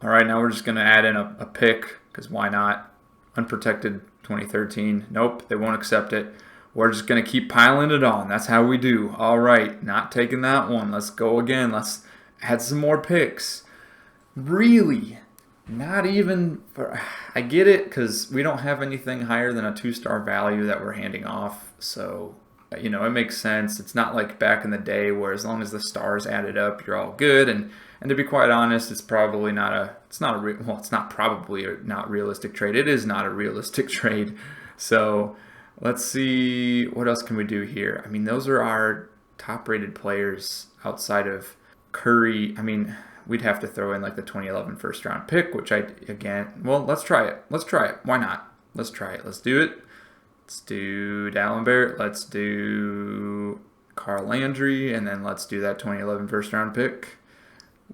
All right, now we're just going to add in a pick, because why not? Unprotected 2013. Nope, they won't accept it. We're just going to keep piling it on. That's how we do. All right, not taking that one. Let's go again. Let's add some more picks. Really? Not even for, I get it, because we don't have anything higher than a 2-star value that we're handing off. So, it makes sense. It's not like back in the day where as long as the stars added up, you're all good. And to be quite honest, it's probably not it's not probably a not realistic trade. It is not a realistic trade. So let's see, what else can we do here? I mean, those are our top rated players outside of Curry. I mean, we'd have to throw in like the 2011 first round pick, which let's try it. Let's try it. Why not? Let's try it. Let's do it. Let's do Dallin Barrett. Let's do Carl Landry. And then let's do that 2011 first round pick.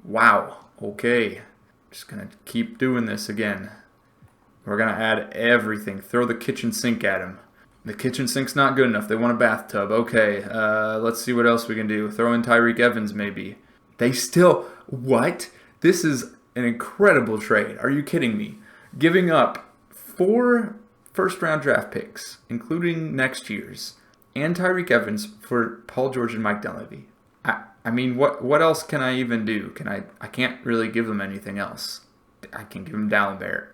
Wow. Okay. Just going to keep doing this again. We're going to add everything. Throw the kitchen sink at him. The kitchen sink's not good enough. They want a bathtub. Okay. Let's see what else we can do. Throw in Tyreek Evans maybe. They still... What? This is an incredible trade. Are you kidding me? Giving up 4 first-round draft picks, including next year's, and Tyreek Evans for Paul George and Mike Dunleavy. I mean, what else can I even do? I can't really give them anything else. I can give them Dallin Barrett.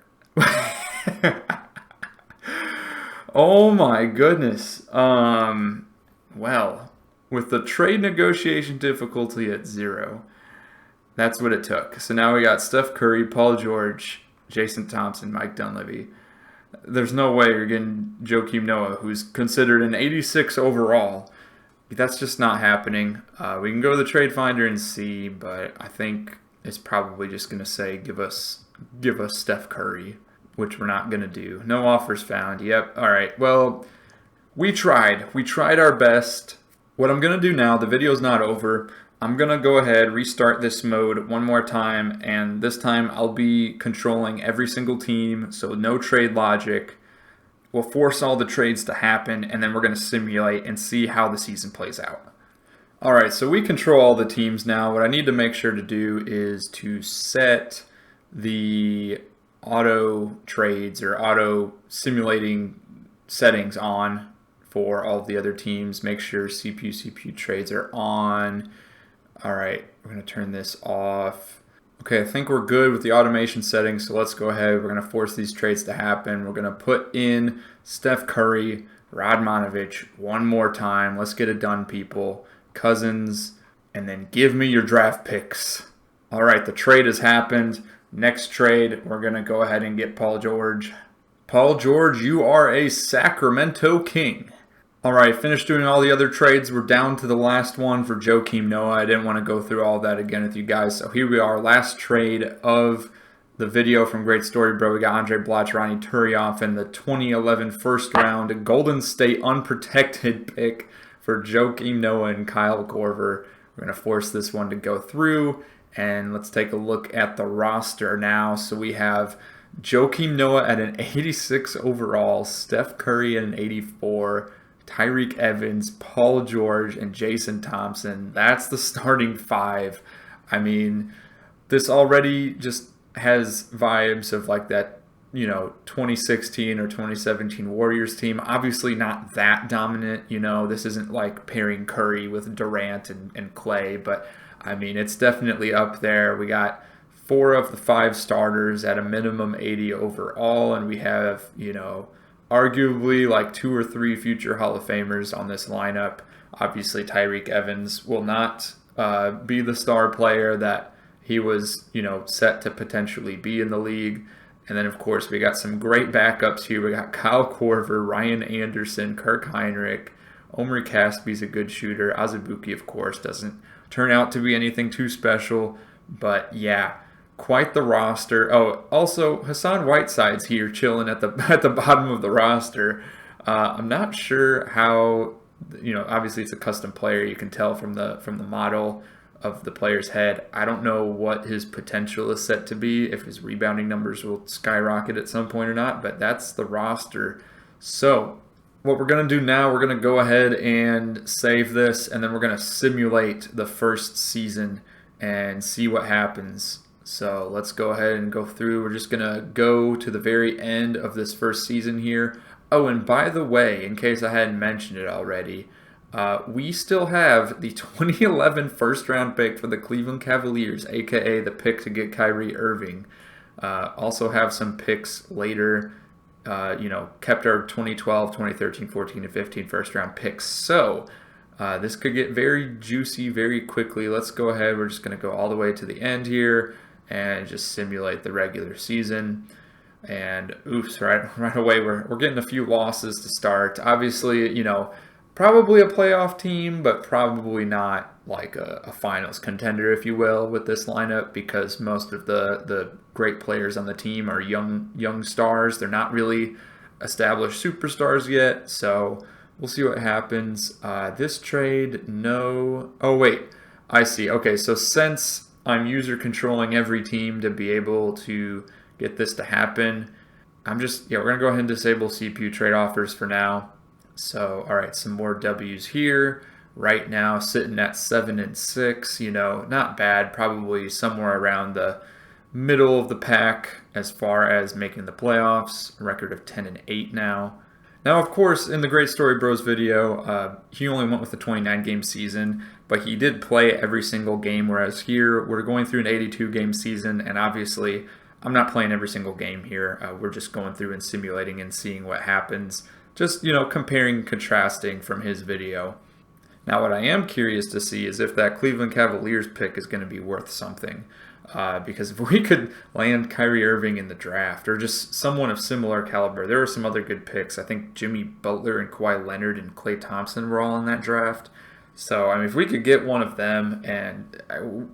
Oh my goodness. Well, with the trade negotiation difficulty at 0, that's what it took. So now we got Steph Curry, Paul George, Jason Thompson, Mike Dunleavy. There's no way you're getting Joakim Noah, who's considered an 86 overall. That's just not happening. We can go to the trade finder and see, but I think it's probably just going to say give us Steph Curry, which we're not going to do. No offers found. Yep. All right. Well, we tried. We tried our best. What I'm going to do now, the video's not over. I'm going to go ahead, restart this mode one more time, and this time I'll be controlling every single team, so no trade logic. We'll force all the trades to happen, and then we're going to simulate and see how the season plays out. Alright, so we control all the teams now. What I need to make sure to do is to set the auto trades or auto simulating settings on for all of the other teams. Make sure CPU trades are on. Alright, we're going to turn this off. Okay, I think we're good with the automation settings, so let's go ahead. We're going to force these trades to happen. We're going to put in Steph Curry, Radmanovich one more time. Let's get it done, people. Cousins, and then give me your draft picks. Alright, the trade has happened. Next trade, we're going to go ahead and get Paul George. Paul George, you are a Sacramento King. Alright, finished doing all the other trades. We're down to the last one for Joakim Noah. I didn't want to go through all that again with you guys. So here we are, last trade of the video from GreatStoryBro. We got Andre Blatch, Ronnie Turioff, and the 2011 first round Golden State unprotected pick for Joakim Noah and Kyle Korver. We're going to force this one to go through. And let's take a look at the roster now. So we have Joakim Noah at an 86 overall, Steph Curry at an 84, Tyreek Evans, Paul George, and Jason Thompson. That's the starting 5. I mean, this already just has vibes of like that, 2016 or 2017 Warriors team. Obviously not that dominant, this isn't like pairing Curry with Durant and Clay, but I mean, it's definitely up there. We got 4 of the 5 starters at a minimum 80 overall, and we have, arguably like 2 or 3 future Hall of Famers on this lineup. Obviously, Tyreek Evans will not be the star player that he was, set to potentially be in the league. And then, of course, we got some great backups here. We got Kyle Korver, Ryan Anderson, Kirk Heinrich, Omri Caspi's a good shooter. Azubuike, of course, doesn't turn out to be anything too special. But, yeah, quite the roster. Oh, also Hassan Whiteside's here chilling at the bottom of the roster. I'm not sure how, obviously it's a custom player. You can tell from the model of the player's head. I don't know what his potential is set to be, if his rebounding numbers will skyrocket at some point or not, but that's the roster. So what we're going to do now, we're going to go ahead and save this, and then we're going to simulate the first season and see what happens. So let's go ahead and go through. We're just going to go to the very end of this first season here. Oh, and by the way, in case I hadn't mentioned it already, we still have the 2011 first-round pick for the Cleveland Cavaliers, aka the pick to get Kyrie Irving. Also have some picks later. Kept our 2012, 2013, 14, and 15 first-round picks. So this could get very juicy very quickly. Let's go ahead. We're just going to go all the way to the end here and just simulate the regular season. And oops, right away we're getting a few losses to start. Obviously, probably a playoff team, but probably not like a finals contender, if you will, with this lineup, because most of the great players on the team are young stars. They're not really established superstars yet, so we'll see what happens. This trade, no. Oh, wait. I see. Okay, so since I'm user controlling every team to be able to get this to happen, we're going to go ahead and disable CPU trade offers for now. So, all right, some more W's here. Right now, sitting at 7-6, not bad. Probably somewhere around the middle of the pack as far as making the playoffs. A record of 10-8 now. Now, of course, in the Great Story Bros video, he only went with the 29-game season, but he did play every single game, whereas here we're going through an 82-game season, and obviously I'm not playing every single game here. We're just going through and simulating and seeing what happens. Just, comparing and contrasting from his video. Now, what I am curious to see is if that Cleveland Cavaliers pick is going to be worth something. Because if we could land Kyrie Irving in the draft, or just someone of similar caliber, there were some other good picks. I think Jimmy Butler and Kawhi Leonard and Klay Thompson were all in that draft. So, if we could get one of them, and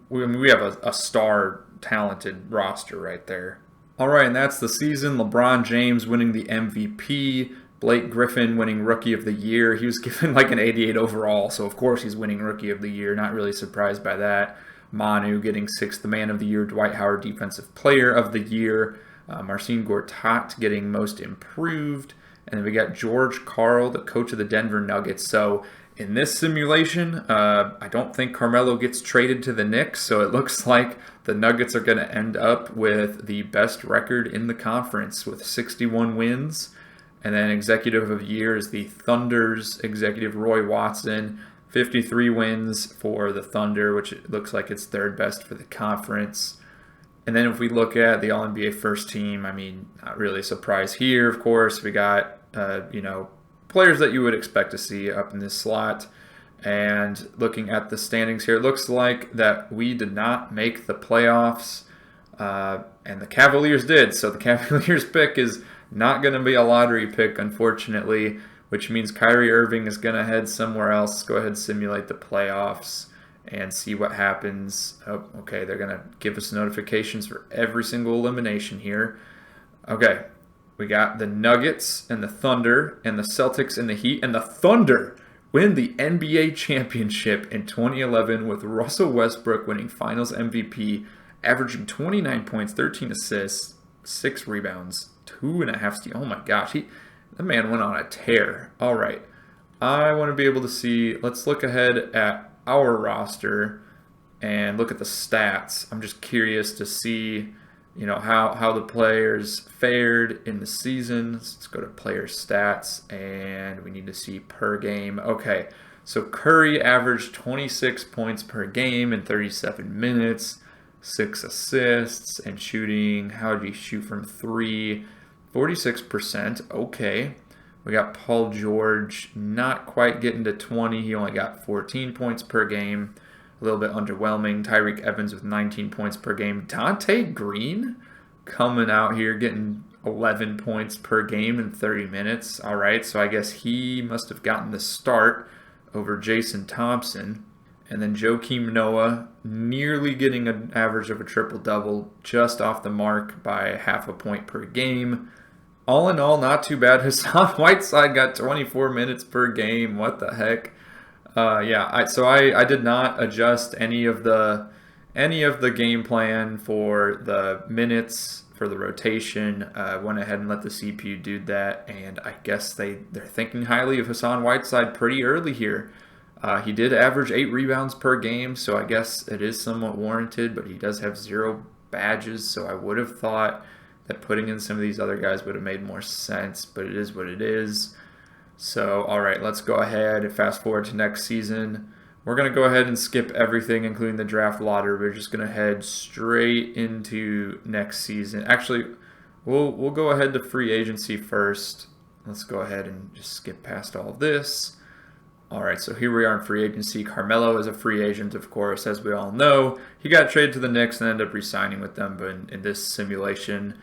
we have a star talented roster right there. All right, and that's the season. LeBron James winning the MVP. Blake Griffin winning Rookie of the Year. He was given like an 88 overall, so of course he's winning Rookie of the Year. Not really surprised by that. Manu getting 6th Man of the Year. Dwight Howard Defensive Player of the Year. Marcin Gortat getting Most Improved. And then we got George Karl, the coach of the Denver Nuggets. So in this simulation, I don't think Carmelo gets traded to the Knicks, so it looks like the Nuggets are going to end up with the best record in the conference with 61 wins. And then Executive of the Year is the Thunder's executive, Roy Watson. 53 wins for the Thunder, which it looks like it's third best for the conference. And then if we look at the All-NBA first team, not really a surprise here, of course. We got, players that you would expect to see up in this slot. And looking at the standings here, it looks like that we did not make the playoffs. And the Cavaliers did. So the Cavaliers pick is not going to be a lottery pick, unfortunately, which means Kyrie Irving is going to head somewhere else. Let's go ahead and simulate the playoffs and see what happens. Oh, okay, they're going to give us notifications for every single elimination here. Okay, we got the Nuggets and the Thunder and the Celtics and the Heat. And the Thunder win the NBA championship in 2011 with Russell Westbrook winning Finals MVP, averaging 29 points, 13 assists, 6 rebounds, 2.5 steals. Oh my gosh, the man went on a tear. All right, I want to be able to see. Let's look ahead at our roster and look at the stats. I'm just curious to see, how the players fared in the season. Let's go to player stats, and we need to see per game. Okay, so Curry averaged 26 points per game in 37 minutes, 6 assists, and shooting. How did he shoot from 3? 46%. Okay. We got Paul George not quite getting to 20. He only got 14 points per game. A little bit underwhelming. Tyreek Evans with 19 points per game. Dante Green coming out here getting 11 points per game in 30 minutes. All right, so I guess he must have gotten the start over Jason Thompson. And then Joakim Noah nearly getting an average of a triple-double, just off the mark by half a point per game. All in all, not too bad. Hassan Whiteside got 24 minutes per game. What the heck? I did not adjust any of the any of the game plan for the minutes, for the rotation. Went ahead and let the CPU do that, and I guess they're thinking highly of Hassan Whiteside pretty early here. He did average 8 rebounds per game, so I guess it is somewhat warranted, but he does have 0 badges, so I would have thought that putting in some of these other guys would have made more sense, but it is what it is. So, all right, let's go ahead and fast forward to next season. We're going to go ahead and skip everything, including the draft lottery. We're just going to head straight into next season. Actually, we'll go ahead to free agency first. Let's go ahead and just skip past all of this. All right, so here we are in free agency. Carmelo is a free agent, of course, as we all know. He got traded to the Knicks and ended up re-signing with them, but in this simulation,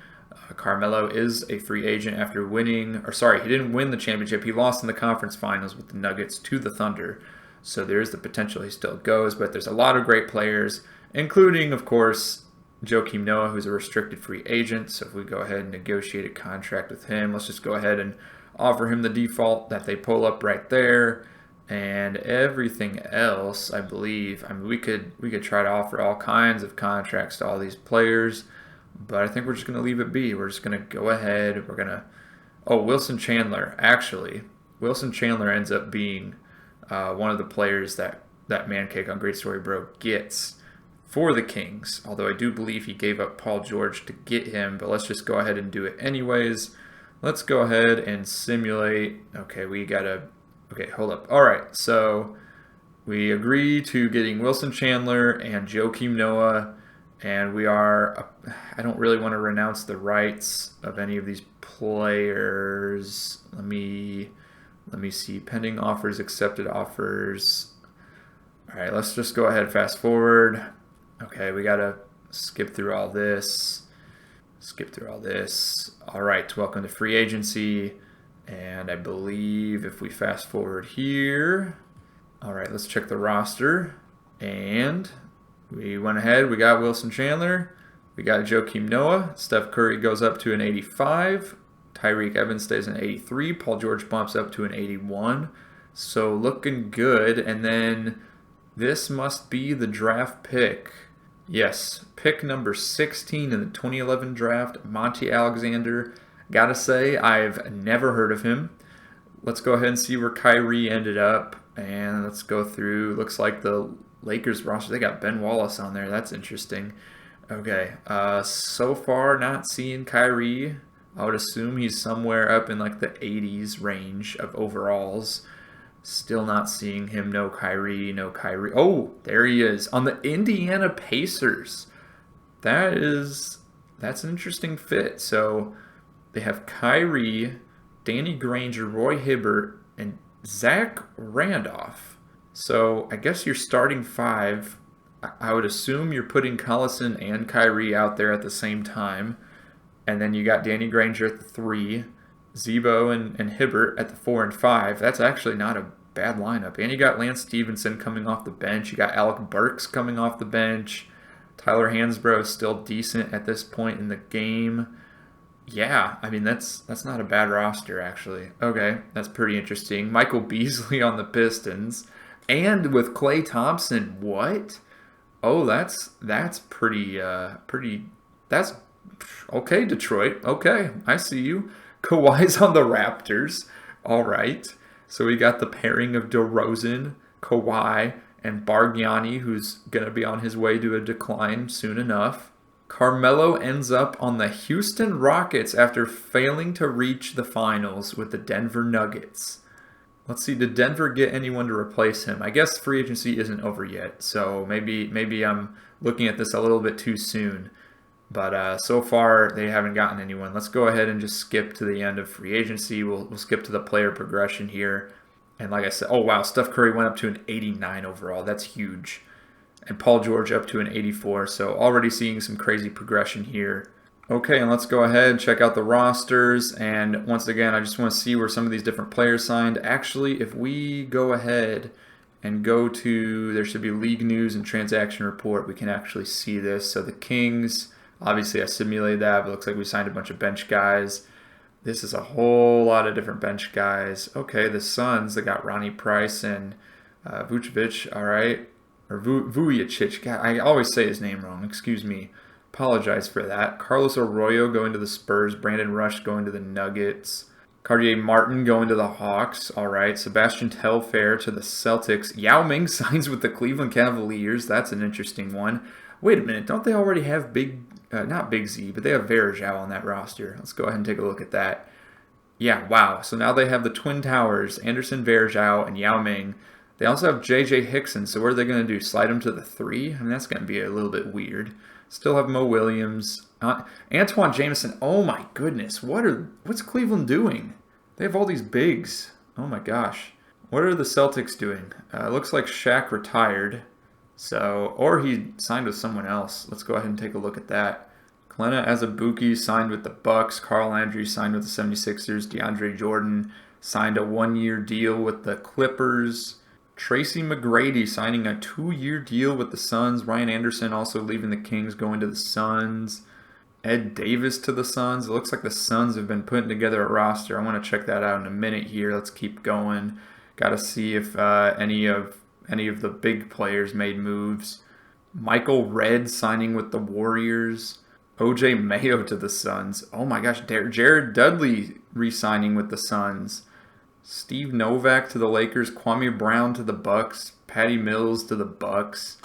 Carmelo is a free agent after winning, or sorry, he didn't win the championship. He lost in the conference finals with the Nuggets to the Thunder. So there is the potential he still goes, but there's a lot of great players, including, of course, Joakim Noah, who's a restricted free agent. So if we go ahead and negotiate a contract with him, let's just go ahead and offer him the default that they pull up right there. And everything else, I believe, I mean, we could try to offer all kinds of contracts to all these players, but I think we're just going to leave it be. We're just going to go ahead. We're going to, oh, Wilson Chandler. Actually, Wilson Chandler ends up being one of the players that Mancake on Great Story Bro gets for the Kings. Although I do believe he gave up Paul George to get him, but let's just go ahead and do it anyways. Let's go ahead and simulate. Okay, we got to, okay, hold up. All right, so we agree to getting Wilson Chandler and Joakim Noah, and we are, I don't really want to renounce the rights of any of these players. Let me see. Pending offers, accepted offers. All right, let's just go ahead, fast forward. Okay, we got to skip through all this. All right, welcome to free agency. And I believe if we fast forward here, all right, let's check the roster. And we went ahead, we got Wilson Chandler, we got Joakim Noah, Steph Curry goes up to an 85, Tyreek Evans stays an 83, Paul George bumps up to an 81. So looking good. And then this must be the draft pick. Yes, pick number 16 in the 2011 draft, Monty Alexander. Gotta say, I've never heard of him. Let's go ahead and see where Kyrie ended up. And let's go through. Looks like the Lakers roster, they got Ben Wallace on there. That's interesting. Okay, so far not seeing Kyrie. I would assume he's somewhere up in like the 80s range of overalls. Still not seeing him. No Kyrie, no Kyrie. Oh, there he is on the Indiana Pacers. That's an interesting fit. So they have Kyrie, Danny Granger, Roy Hibbert, and Zach Randolph. So I guess you're starting 5. I would assume you're putting Collison and Kyrie out there at the same time. And then you got Danny Granger at the 3, Zebo and Hibbert at the 4 and 5. That's actually not a bad lineup. And you got Lance Stevenson coming off the bench. You got Alec Burks coming off the bench. Tyler Hansbrough is still decent at this point in the game. Yeah, I mean, that's not a bad roster, actually. Okay, that's pretty interesting. Michael Beasley on the Pistons. And with Klay Thompson, what? Oh, that's pretty, that's, okay, Detroit. Okay, I see you. Kawhi's on the Raptors. All right. So we got the pairing of DeRozan, Kawhi, and Bargnani, who's going to be on his way to a decline soon enough. Carmelo ends up on the Houston Rockets after failing to reach the finals with the Denver Nuggets. Let's see, did Denver get anyone to replace him? I guess free agency isn't over yet, so maybe I'm looking at this a little bit too soon. But so far, they haven't gotten anyone. Let's go ahead and just skip to the end of free agency. We'll skip to the player progression here. And like I said, oh wow, Steph Curry went up to an 89 overall. That's huge. And Paul George up to an 84. So already seeing some crazy progression here. Okay, and let's go ahead and check out the rosters. And once again, I just want to see where some of these different players signed. Actually, if we go ahead and go to, there should be league news and transaction report, we can actually see this. So the Kings, obviously I simulated that, but it looks like we signed a bunch of bench guys. This is a whole lot of different bench guys. Okay, the Suns, they got Ronnie Price and Vucevic. All right. or Vujacic. God, I always say his name wrong. Excuse me. Apologize for that. Carlos Arroyo going to the Spurs. Brandon Rush going to the Nuggets. Cartier Martin going to the Hawks. All right. Sebastian Telfair to the Celtics. Yao Ming signs with the Cleveland Cavaliers. That's an interesting one. Wait a minute. Don't they already have not Big Z, but they have Varejao on that roster. Let's go ahead and take a look at that. Yeah, wow. So now they have the Twin Towers, Anderson Varejao and Yao Ming. They also have J.J. Hickson. So what are they going to do? Slide him to the 3? I mean, that's going to be a little bit weird. Still have Mo Williams. Antoine Jameson. Oh my goodness. What's Cleveland doing? They have all these bigs. Oh my gosh. What are the Celtics doing? Looks like Shaq retired. Or he signed with someone else. Let's go ahead and take a look at that. Klena Azubuike signed with the Bucks. Carl Landry signed with the 76ers. DeAndre Jordan signed a 1-year deal with the Clippers. Tracy McGrady signing a 2-year deal with the Suns. Ryan Anderson also leaving the Kings, going to the Suns. Ed Davis to the Suns. It looks like the Suns have been putting together a roster. I want to check that out in a minute here. Let's keep going. Got to see if any of the big players made moves. Michael Redd signing with the Warriors. OJ Mayo to the Suns. Oh my gosh, Jared Dudley re-signing with the Suns. Steve Novak to the Lakers. Kwame Brown to the Bucks. Patty Mills to the Bucks.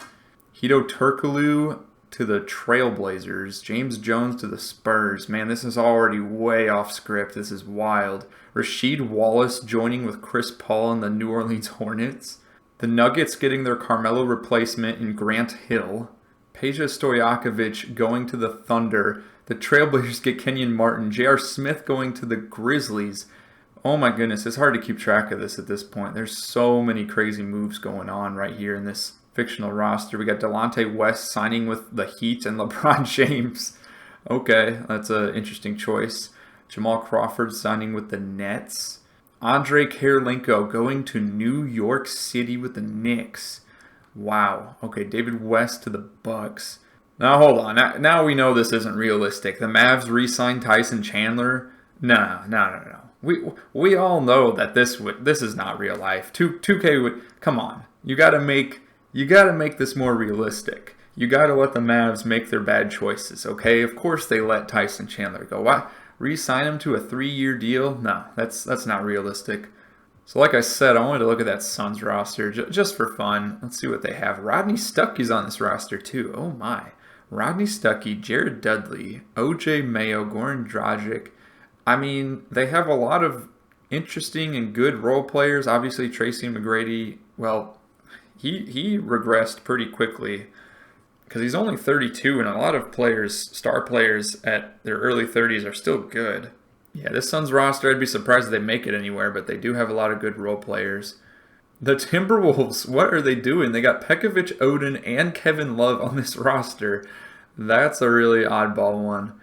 Hedo Turkoglu to the Trailblazers. James Jones to the Spurs. Man, this is already way off script. This is wild. Rasheed Wallace joining with Chris Paul and the New Orleans Hornets. The Nuggets getting their Carmelo replacement in Grant Hill. Peja Stojakovic going to the Thunder. The Trailblazers get Kenyon Martin. J.R. Smith going to the Grizzlies. Oh my goodness, it's hard to keep track of this at this point. There's so many crazy moves going on right here in this fictional roster. We got Delonte West signing with the Heat and LeBron James. Okay, that's an interesting choice. Jamal Crawford signing with the Nets. Andre Kirilenko going to New York City with the Knicks. Wow. Okay, David West to the Bucks. Now hold on. Now we know this isn't realistic. The Mavs re-signed Tyson Chandler. No. We all know that this is not real life. 2K would come on. You gotta make this more realistic. You gotta let the Mavs make their bad choices, okay? Of course they let Tyson Chandler go. Why re-sign him to a 3-year deal? No, that's not realistic. So like I said, I wanted to look at that Suns roster just for fun. Let's see what they have. Rodney Stuckey's on this roster too. Oh my. Rodney Stuckey, Jared Dudley, OJ Mayo, Goran Dragic. I mean, they have a lot of interesting and good role players. Obviously, Tracy McGrady, well, he regressed pretty quickly because he's only 32, and a lot of players, star players at their early 30s are still good. Yeah, this Suns roster, I'd be surprised if they make it anywhere, but they do have a lot of good role players. The Timberwolves, what are they doing? They got Pekovic, Odin, and Kevin Love on this roster. That's a really oddball one.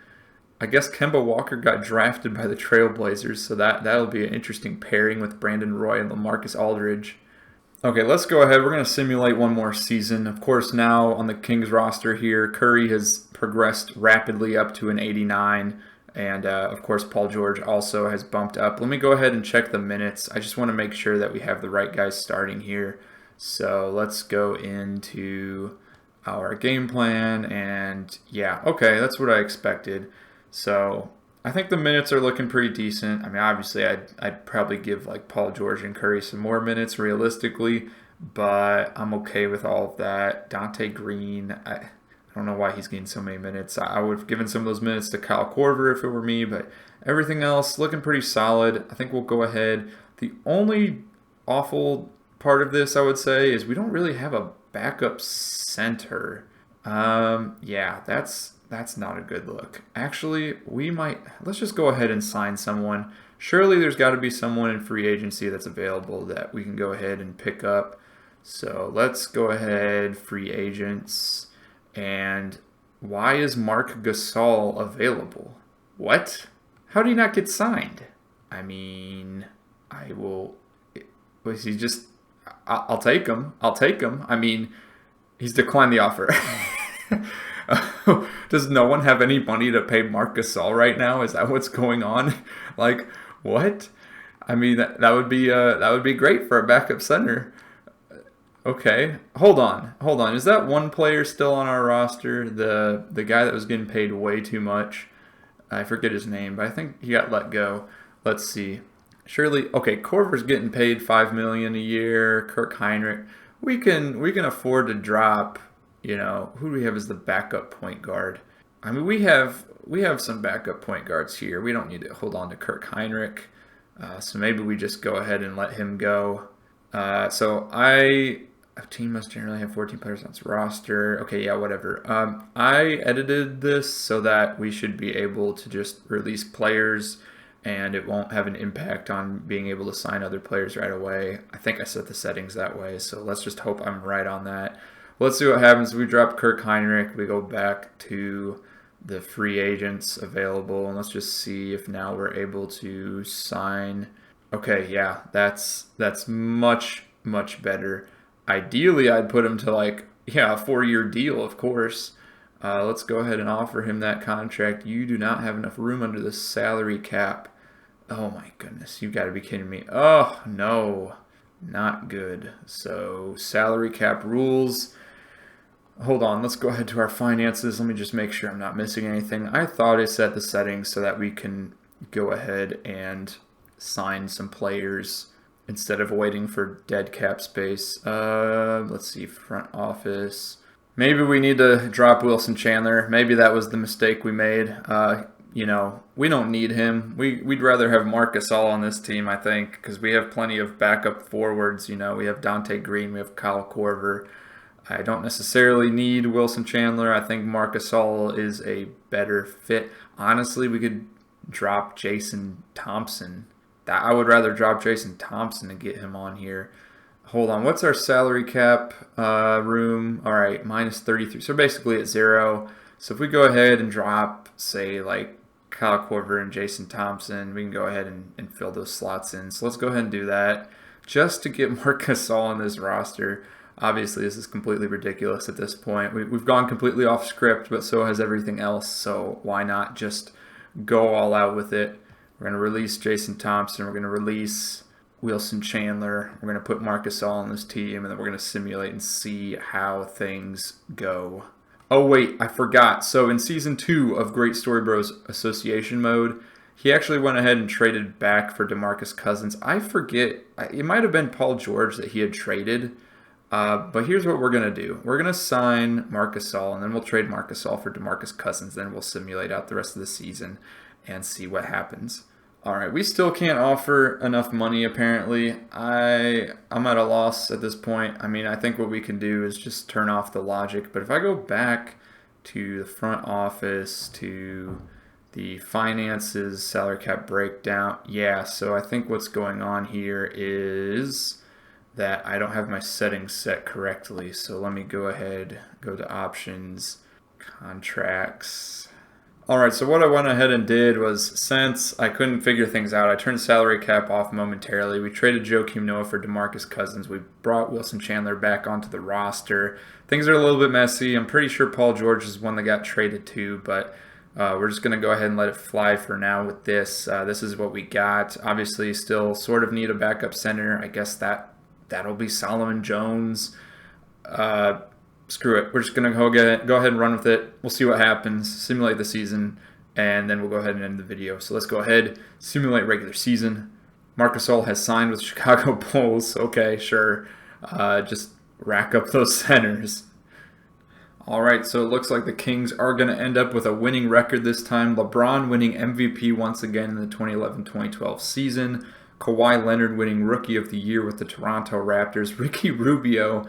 I guess Kemba Walker got drafted by the Trailblazers, so that'll be an interesting pairing with Brandon Roy and LaMarcus Aldridge. Okay, let's go ahead. We're going to simulate one more season. Of course, now on the Kings roster here, Curry has progressed rapidly up to an 89, and of course, Paul George also has bumped up. Let me go ahead and check the minutes. I just want to make sure that we have the right guys starting here. So let's go into our game plan, and yeah, okay, that's what I expected. So I think the minutes are looking pretty decent. I mean, obviously, I'd probably give like Paul George and Curry some more minutes realistically, but I'm okay with all of that. Dante Green, I don't know why he's getting so many minutes. I would have given some of those minutes to Kyle Korver if it were me, but everything else looking pretty solid. I think we'll go ahead. The only awful part of this, I would say, is we don't really have a backup center. Yeah, that's not a good look. Actually, let's just go ahead and sign someone. Surely there's got to be someone in free agency that's available that we can go ahead and pick up. So let's go ahead, free agents. And why is Marc Gasol available? What? How did he not get signed? I mean, was he just, I'll take him. I mean, he's declined the offer. Does no one have any money to pay Marc Gasol right now? Is that what's going on? Like, what? I mean, that would be great for a backup center. Okay, hold on. Is that one player still on our roster? The guy that was getting paid way too much. I forget his name, but I think he got let go. Let's see. Surely, okay. Corver's getting paid 5 million a year. Kirk Heinrich, we can afford to drop. You know, who do we have as the backup point guard? I mean, we have some backup point guards here. We don't need to hold on to Kirk Heinrich. So maybe we just go ahead and let him go. A team must generally have 14 players on its roster. Okay, yeah, whatever. I edited this so that we should be able to just release players and it won't have an impact on being able to sign other players right away. I think I set the settings that way, so let's just hope I'm right on that. Let's see what happens. We drop Kirk Heinrich. We go back to the free agents available, and let's just see if now we're able to sign. Okay, yeah, that's much better. Ideally, I'd put him to like, yeah, a 4-year deal, of course. Let's go ahead and offer him that contract. You do not have enough room under the salary cap. Oh my goodness, you've got to be kidding me. Oh no, not good. So salary cap rules. Hold on, let's go ahead to our finances. Let me just make sure I'm not missing anything. I thought I set the settings so that we can go ahead and sign some players instead of waiting for dead cap space. Let's see, front office. Maybe we need to drop Wilson Chandler. Maybe that was the mistake we made. You know, we don't need him. We'd rather have Marc Gasol on this team, I think, because we have plenty of backup forwards. You know, we have Dante Green, we have Kyle Korver. I don't necessarily need Wilson Chandler. I think Marc Gasol is a better fit. Honestly, we could drop Jason Thompson. I would rather drop Jason Thompson and get him on here. Hold on, what's our salary cap room? All right, minus 33. So basically at 0. So if we go ahead and drop, say, like Kyle Korver and Jason Thompson, we can go ahead and fill those slots in. So let's go ahead and do that just to get Marc Gasol on this roster. Obviously, this is completely ridiculous at this point. We've gone completely off script, but so has everything else. So why not just go all out with it? We're going to release Jason Thompson. We're going to release Wilson Chandler. We're going to put Marc Gasol on this team, and then we're going to simulate and see how things go. Oh, wait, I forgot. So in Season 2 of Great Story Bros Association Mode, he actually went ahead and traded back for DeMarcus Cousins. I forget. It might have been Paul George that he had traded. But here's what we're going to do. We're going to sign Marc Gasol, and then we'll trade Marc Gasol for DeMarcus Cousins. Then we'll simulate out the rest of the season and see what happens. All right, we still can't offer enough money, apparently. I'm at a loss at this point. I mean, I think what we can do is just turn off the logic. But if I go back to the front office, to the finances, salary cap breakdown, yeah, so I think what's going on here is that I don't have my settings set correctly. So let me go ahead, go to options, contracts. All right, so what I went ahead and did was, since I couldn't figure things out, I turned salary cap off momentarily. We traded Joakim Noah for DeMarcus Cousins. We brought Wilson Chandler back onto the roster. Things are a little bit messy. I'm pretty sure Paul George is one that got traded too, but we're just going to go ahead and let it fly for now with this. This is what we got. Obviously, still sort of need a backup center. I guess that'll be Solomon Jones. Screw it. We're just going to go ahead and run with it. We'll see what happens, simulate the season, and then we'll go ahead and end the video. So let's go ahead, simulate regular season. Marc Gasol has signed with Chicago Bulls. Okay, sure. Just rack up those centers. All right, so it looks like the Kings are going to end up with a winning record this time. LeBron winning MVP once again in the 2011-2012 season. Kawhi Leonard winning Rookie of the Year with the Toronto Raptors. Ricky Rubio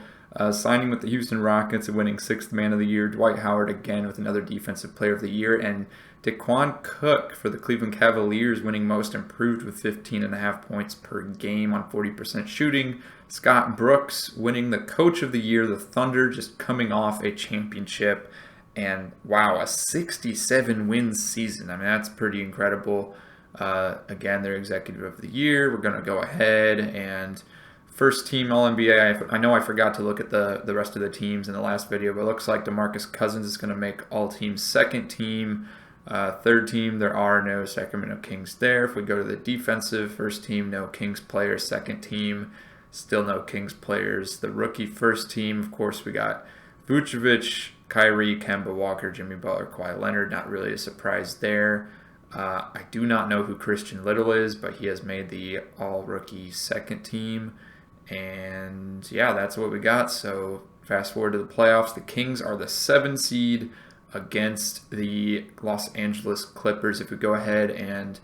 signing with the Houston Rockets and winning 6th Man of the Year. Dwight Howard again with another Defensive Player of the Year. And Daquan Cook for the Cleveland Cavaliers winning Most Improved with 15.5 points per game on 40% shooting. Scott Brooks winning the Coach of the Year. The Thunder just coming off a championship. And wow, a 67-win season. I mean, that's pretty incredible. Again, they're Executive of the Year. We're going to go ahead and first team All-NBA. I know I forgot to look at the rest of the teams in the last video, but it looks like DeMarcus Cousins is going to make all-team second team. Third team, there are no Sacramento Kings there. If we go to the defensive, first team, no Kings player. Second team, Still no Kings players. The rookie first team, of course, we got Vucevic, Kyrie, Kemba Walker, Jimmy Butler, Kawhi Leonard. Not really a surprise there. I do not know who Christian Little is, but he has made the all-rookie second team. And yeah, that's what we got. So fast forward to the playoffs. The Kings are the 7 seed against the Los Angeles Clippers. If we go ahead and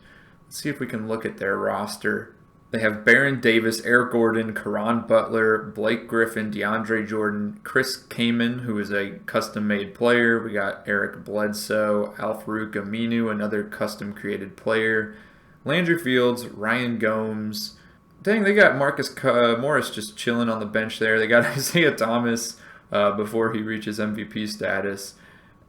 see if we can look at their roster. They have Baron Davis, Eric Gordon, Caron Butler, Blake Griffin, DeAndre Jordan, Chris Kaman, who is a custom-made player. We got Eric Bledsoe, Al-Farouq Aminu, another custom-created player. Landry Fields, Ryan Gomes. Dang, they got Marcus Morris just chilling on the bench there. They got Isaiah Thomas before he reaches MVP status.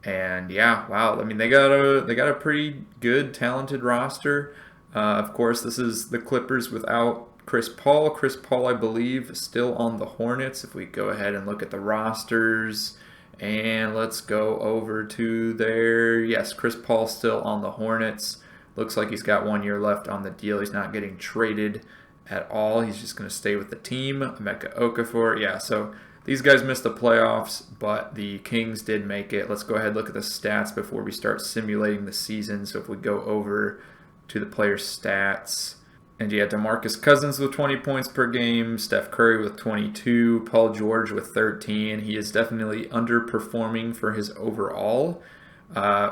And yeah, wow. I mean, they got a pretty good, talented roster. Of course, this is the Clippers without Chris Paul. Chris Paul, I believe, is still on the Hornets. If we go ahead and look at the rosters, and let's go over to their... Yes, Chris Paul's still on the Hornets. Looks like he's got 1 year left on the deal. He's not getting traded at all. He's just going to stay with the team. Emeka Okafor, yeah, so these guys missed the playoffs, but the Kings did make it. Let's go ahead and look at the stats before we start simulating the season. So if we go over to the players' stats. And you had DeMarcus Cousins with 20 points per game, Steph Curry with 22, Paul George with 13. He is definitely underperforming for his overall.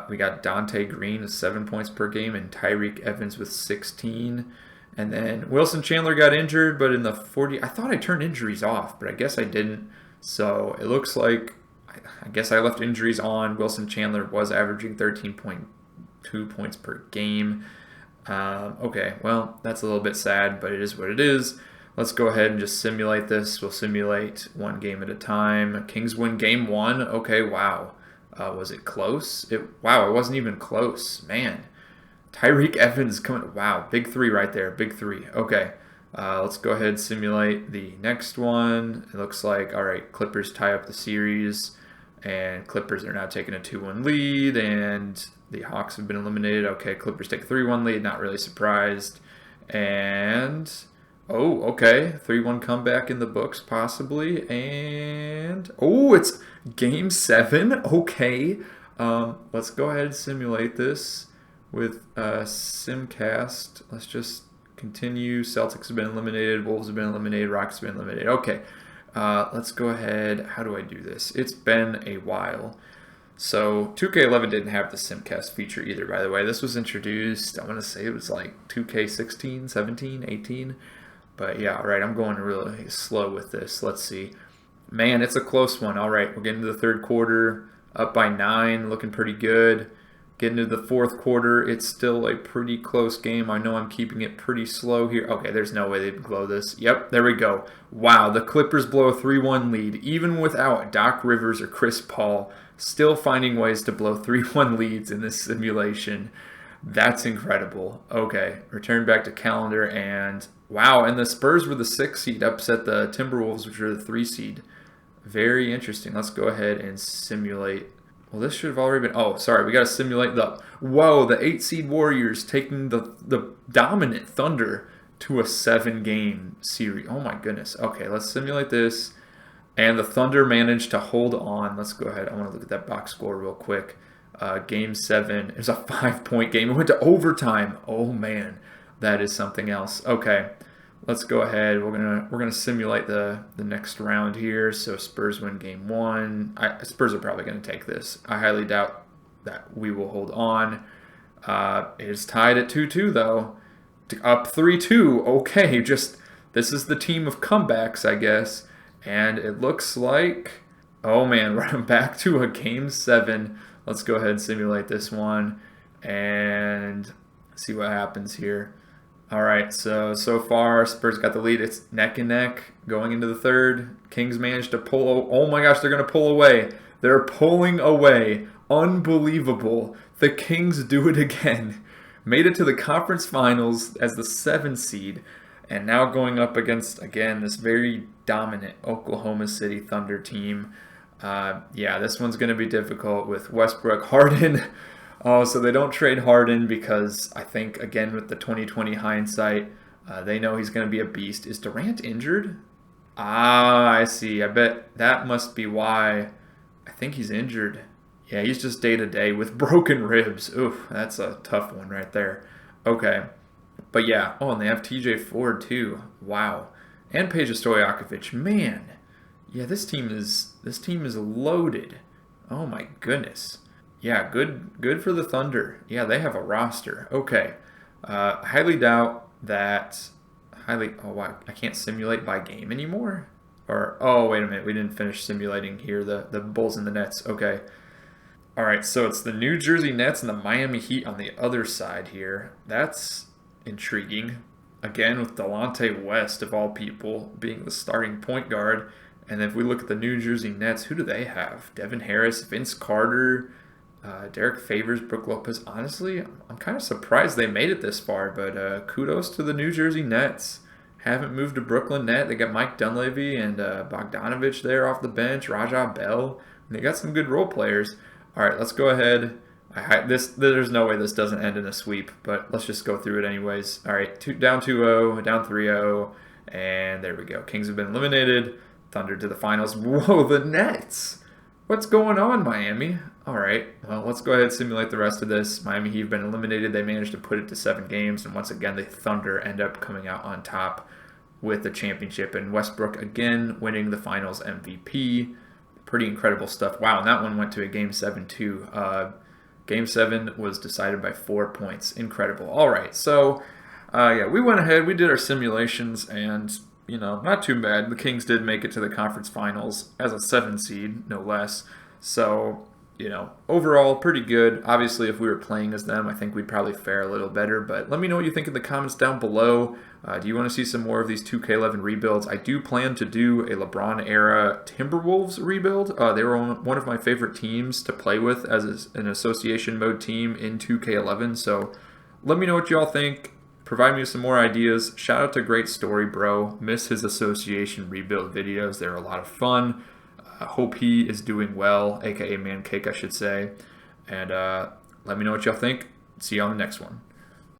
We got Dante Green with 7 points per game and Tyreek Evans with 16. And then Wilson Chandler got injured, but in the 40... I thought I turned injuries off, but I guess I didn't. So it looks like... I guess I left injuries on. Wilson Chandler was averaging 13.2 points per game. Okay, well, that's a little bit sad, but it is what it is. Let's go ahead and just simulate this. We'll simulate one game at a time. Kings win game 1. Okay, wow. Was it close? Wow, it wasn't even close. Man. Tyreek Evans coming. Wow, big 3 right there. Big 3. Okay, let's go ahead and simulate the next one. It looks like, all right, Clippers tie up the series, and Clippers are now taking a 2-1 lead, and the Hawks have been eliminated. Okay, Clippers take a 3-1 lead. Not really surprised. And, oh, okay. 3-1 comeback in the books, possibly. And, oh, it's Game 7. Okay. Let's go ahead and simulate this with Simcast. Let's just continue. Celtics have been eliminated. Wolves have been eliminated. Rockets have been eliminated. Okay. Let's go ahead. How do I do this? It's been a while. So 2K11 didn't have the Simcast feature either, by the way. This was introduced, I want to say it was like 2K16, 17, 18. But yeah, all right, I'm going really slow with this. Let's see. Man, it's a close one. All right, we're getting to the third quarter, up by 9, looking pretty good. Getting to the fourth quarter, it's still a pretty close game. I know I'm keeping it pretty slow here. Okay, there's no way they'd blow this. Yep, there we go. Wow, the Clippers blow a 3-1 lead, even without Doc Rivers or Chris Paul, still finding ways to blow 3-1 leads in this simulation. That's incredible. Okay, return back to calendar, and wow, and the Spurs were the 6 seed, upset the Timberwolves, which are the 3 seed. Very interesting. Let's go ahead and simulate. Well, this should have already been... Oh, sorry. We got to simulate the... Whoa, the 8 seed Warriors taking the dominant Thunder to a 7-game series. Oh, my goodness. Okay, let's simulate this. And the Thunder managed to hold on. Let's go ahead. I want to look at that box score real quick. Game 7. It was a 5-point game. It went to overtime. Oh, man. That is something else. Okay. Let's go ahead. We're gonna simulate the next round here. So Spurs win game 1. Spurs are probably gonna take this. I highly doubt that we will hold on. It is tied at 2-2 though. Up 3-2. Okay, this is the team of comebacks, I guess. And it looks like, oh man, we're back to a game 7. Let's go ahead and simulate this one and see what happens here. All right, so far, Spurs got the lead. It's neck and neck going into the third. Kings managed to pull. Oh my gosh, they're going to pull away. They're pulling away. Unbelievable. The Kings do it again. Made it to the conference finals as the 7 seed. And now going up against, again, this very dominant Oklahoma City Thunder team. Yeah, this one's going to be difficult with Westbrook, Harden. Oh, so they don't trade Harden because I think, again, with the 2020 hindsight, they know he's going to be a beast. Is Durant injured? Ah, I see. I bet that must be why. I think he's injured. Yeah, he's just day to day with broken ribs. Oof, that's a tough one right there. Okay. But yeah, oh, and they have TJ Ford too. Wow. And Peja Stojakovic. Man. Yeah, this team is loaded. Oh my goodness. Yeah, good for the Thunder. Yeah, they have a roster. Okay. Highly doubt that highly oh wow, I can't simulate by game anymore. Or oh wait a minute, we didn't finish simulating here the Bulls and the Nets. Okay. All right, so it's the New Jersey Nets and the Miami Heat on the other side here. That's intriguing. Again, with Delonte West, of all people, being the starting point guard. And if we look at the New Jersey Nets, who do they have? Devin Harris, Vince Carter, Derek Favors, Brook Lopez. Honestly, I'm kind of surprised they made it this far, but kudos to the New Jersey Nets. Haven't moved to Brooklyn net. They got Mike Dunleavy and Bogdanovich there off the bench, Raja Bell. They got some good role players. All right, let's go ahead. There's no way this doesn't end in a sweep, but let's just go through it anyways. All right, down 2-0, down 3-0, and there we go. Kings have been eliminated. Thunder to the finals. Whoa, the Nets. What's going on, Miami? All right, well, let's go ahead and simulate the rest of this. Miami Heat have been eliminated. They managed to put it to 7 games, and once again, the Thunder end up coming out on top with the championship, and Westbrook again winning the finals MVP. Pretty incredible stuff. Wow, and that one went to a Game 7 too. Game 7 was decided by 4 points. Incredible. All right, so yeah, we went ahead. We did our simulations, and not too bad. The Kings did make it to the conference finals as a 7 seed, no less. So, overall, pretty good. Obviously, if we were playing as them, I think we'd probably fare a little better. But let me know what you think in the comments down below. Do you want to see some more of these 2K11 rebuilds? I do plan to do a LeBron Era Timberwolves rebuild. They were one of my favorite teams to play with as an association mode team in 2K11. So let me know what y'all think. Provide me with some more ideas. Shout out to GreatStoryBro. Miss his association rebuild videos. They're a lot of fun. Hope he is doing well, aka Mancake, I should say. And let me know what y'all think. See you on the next one.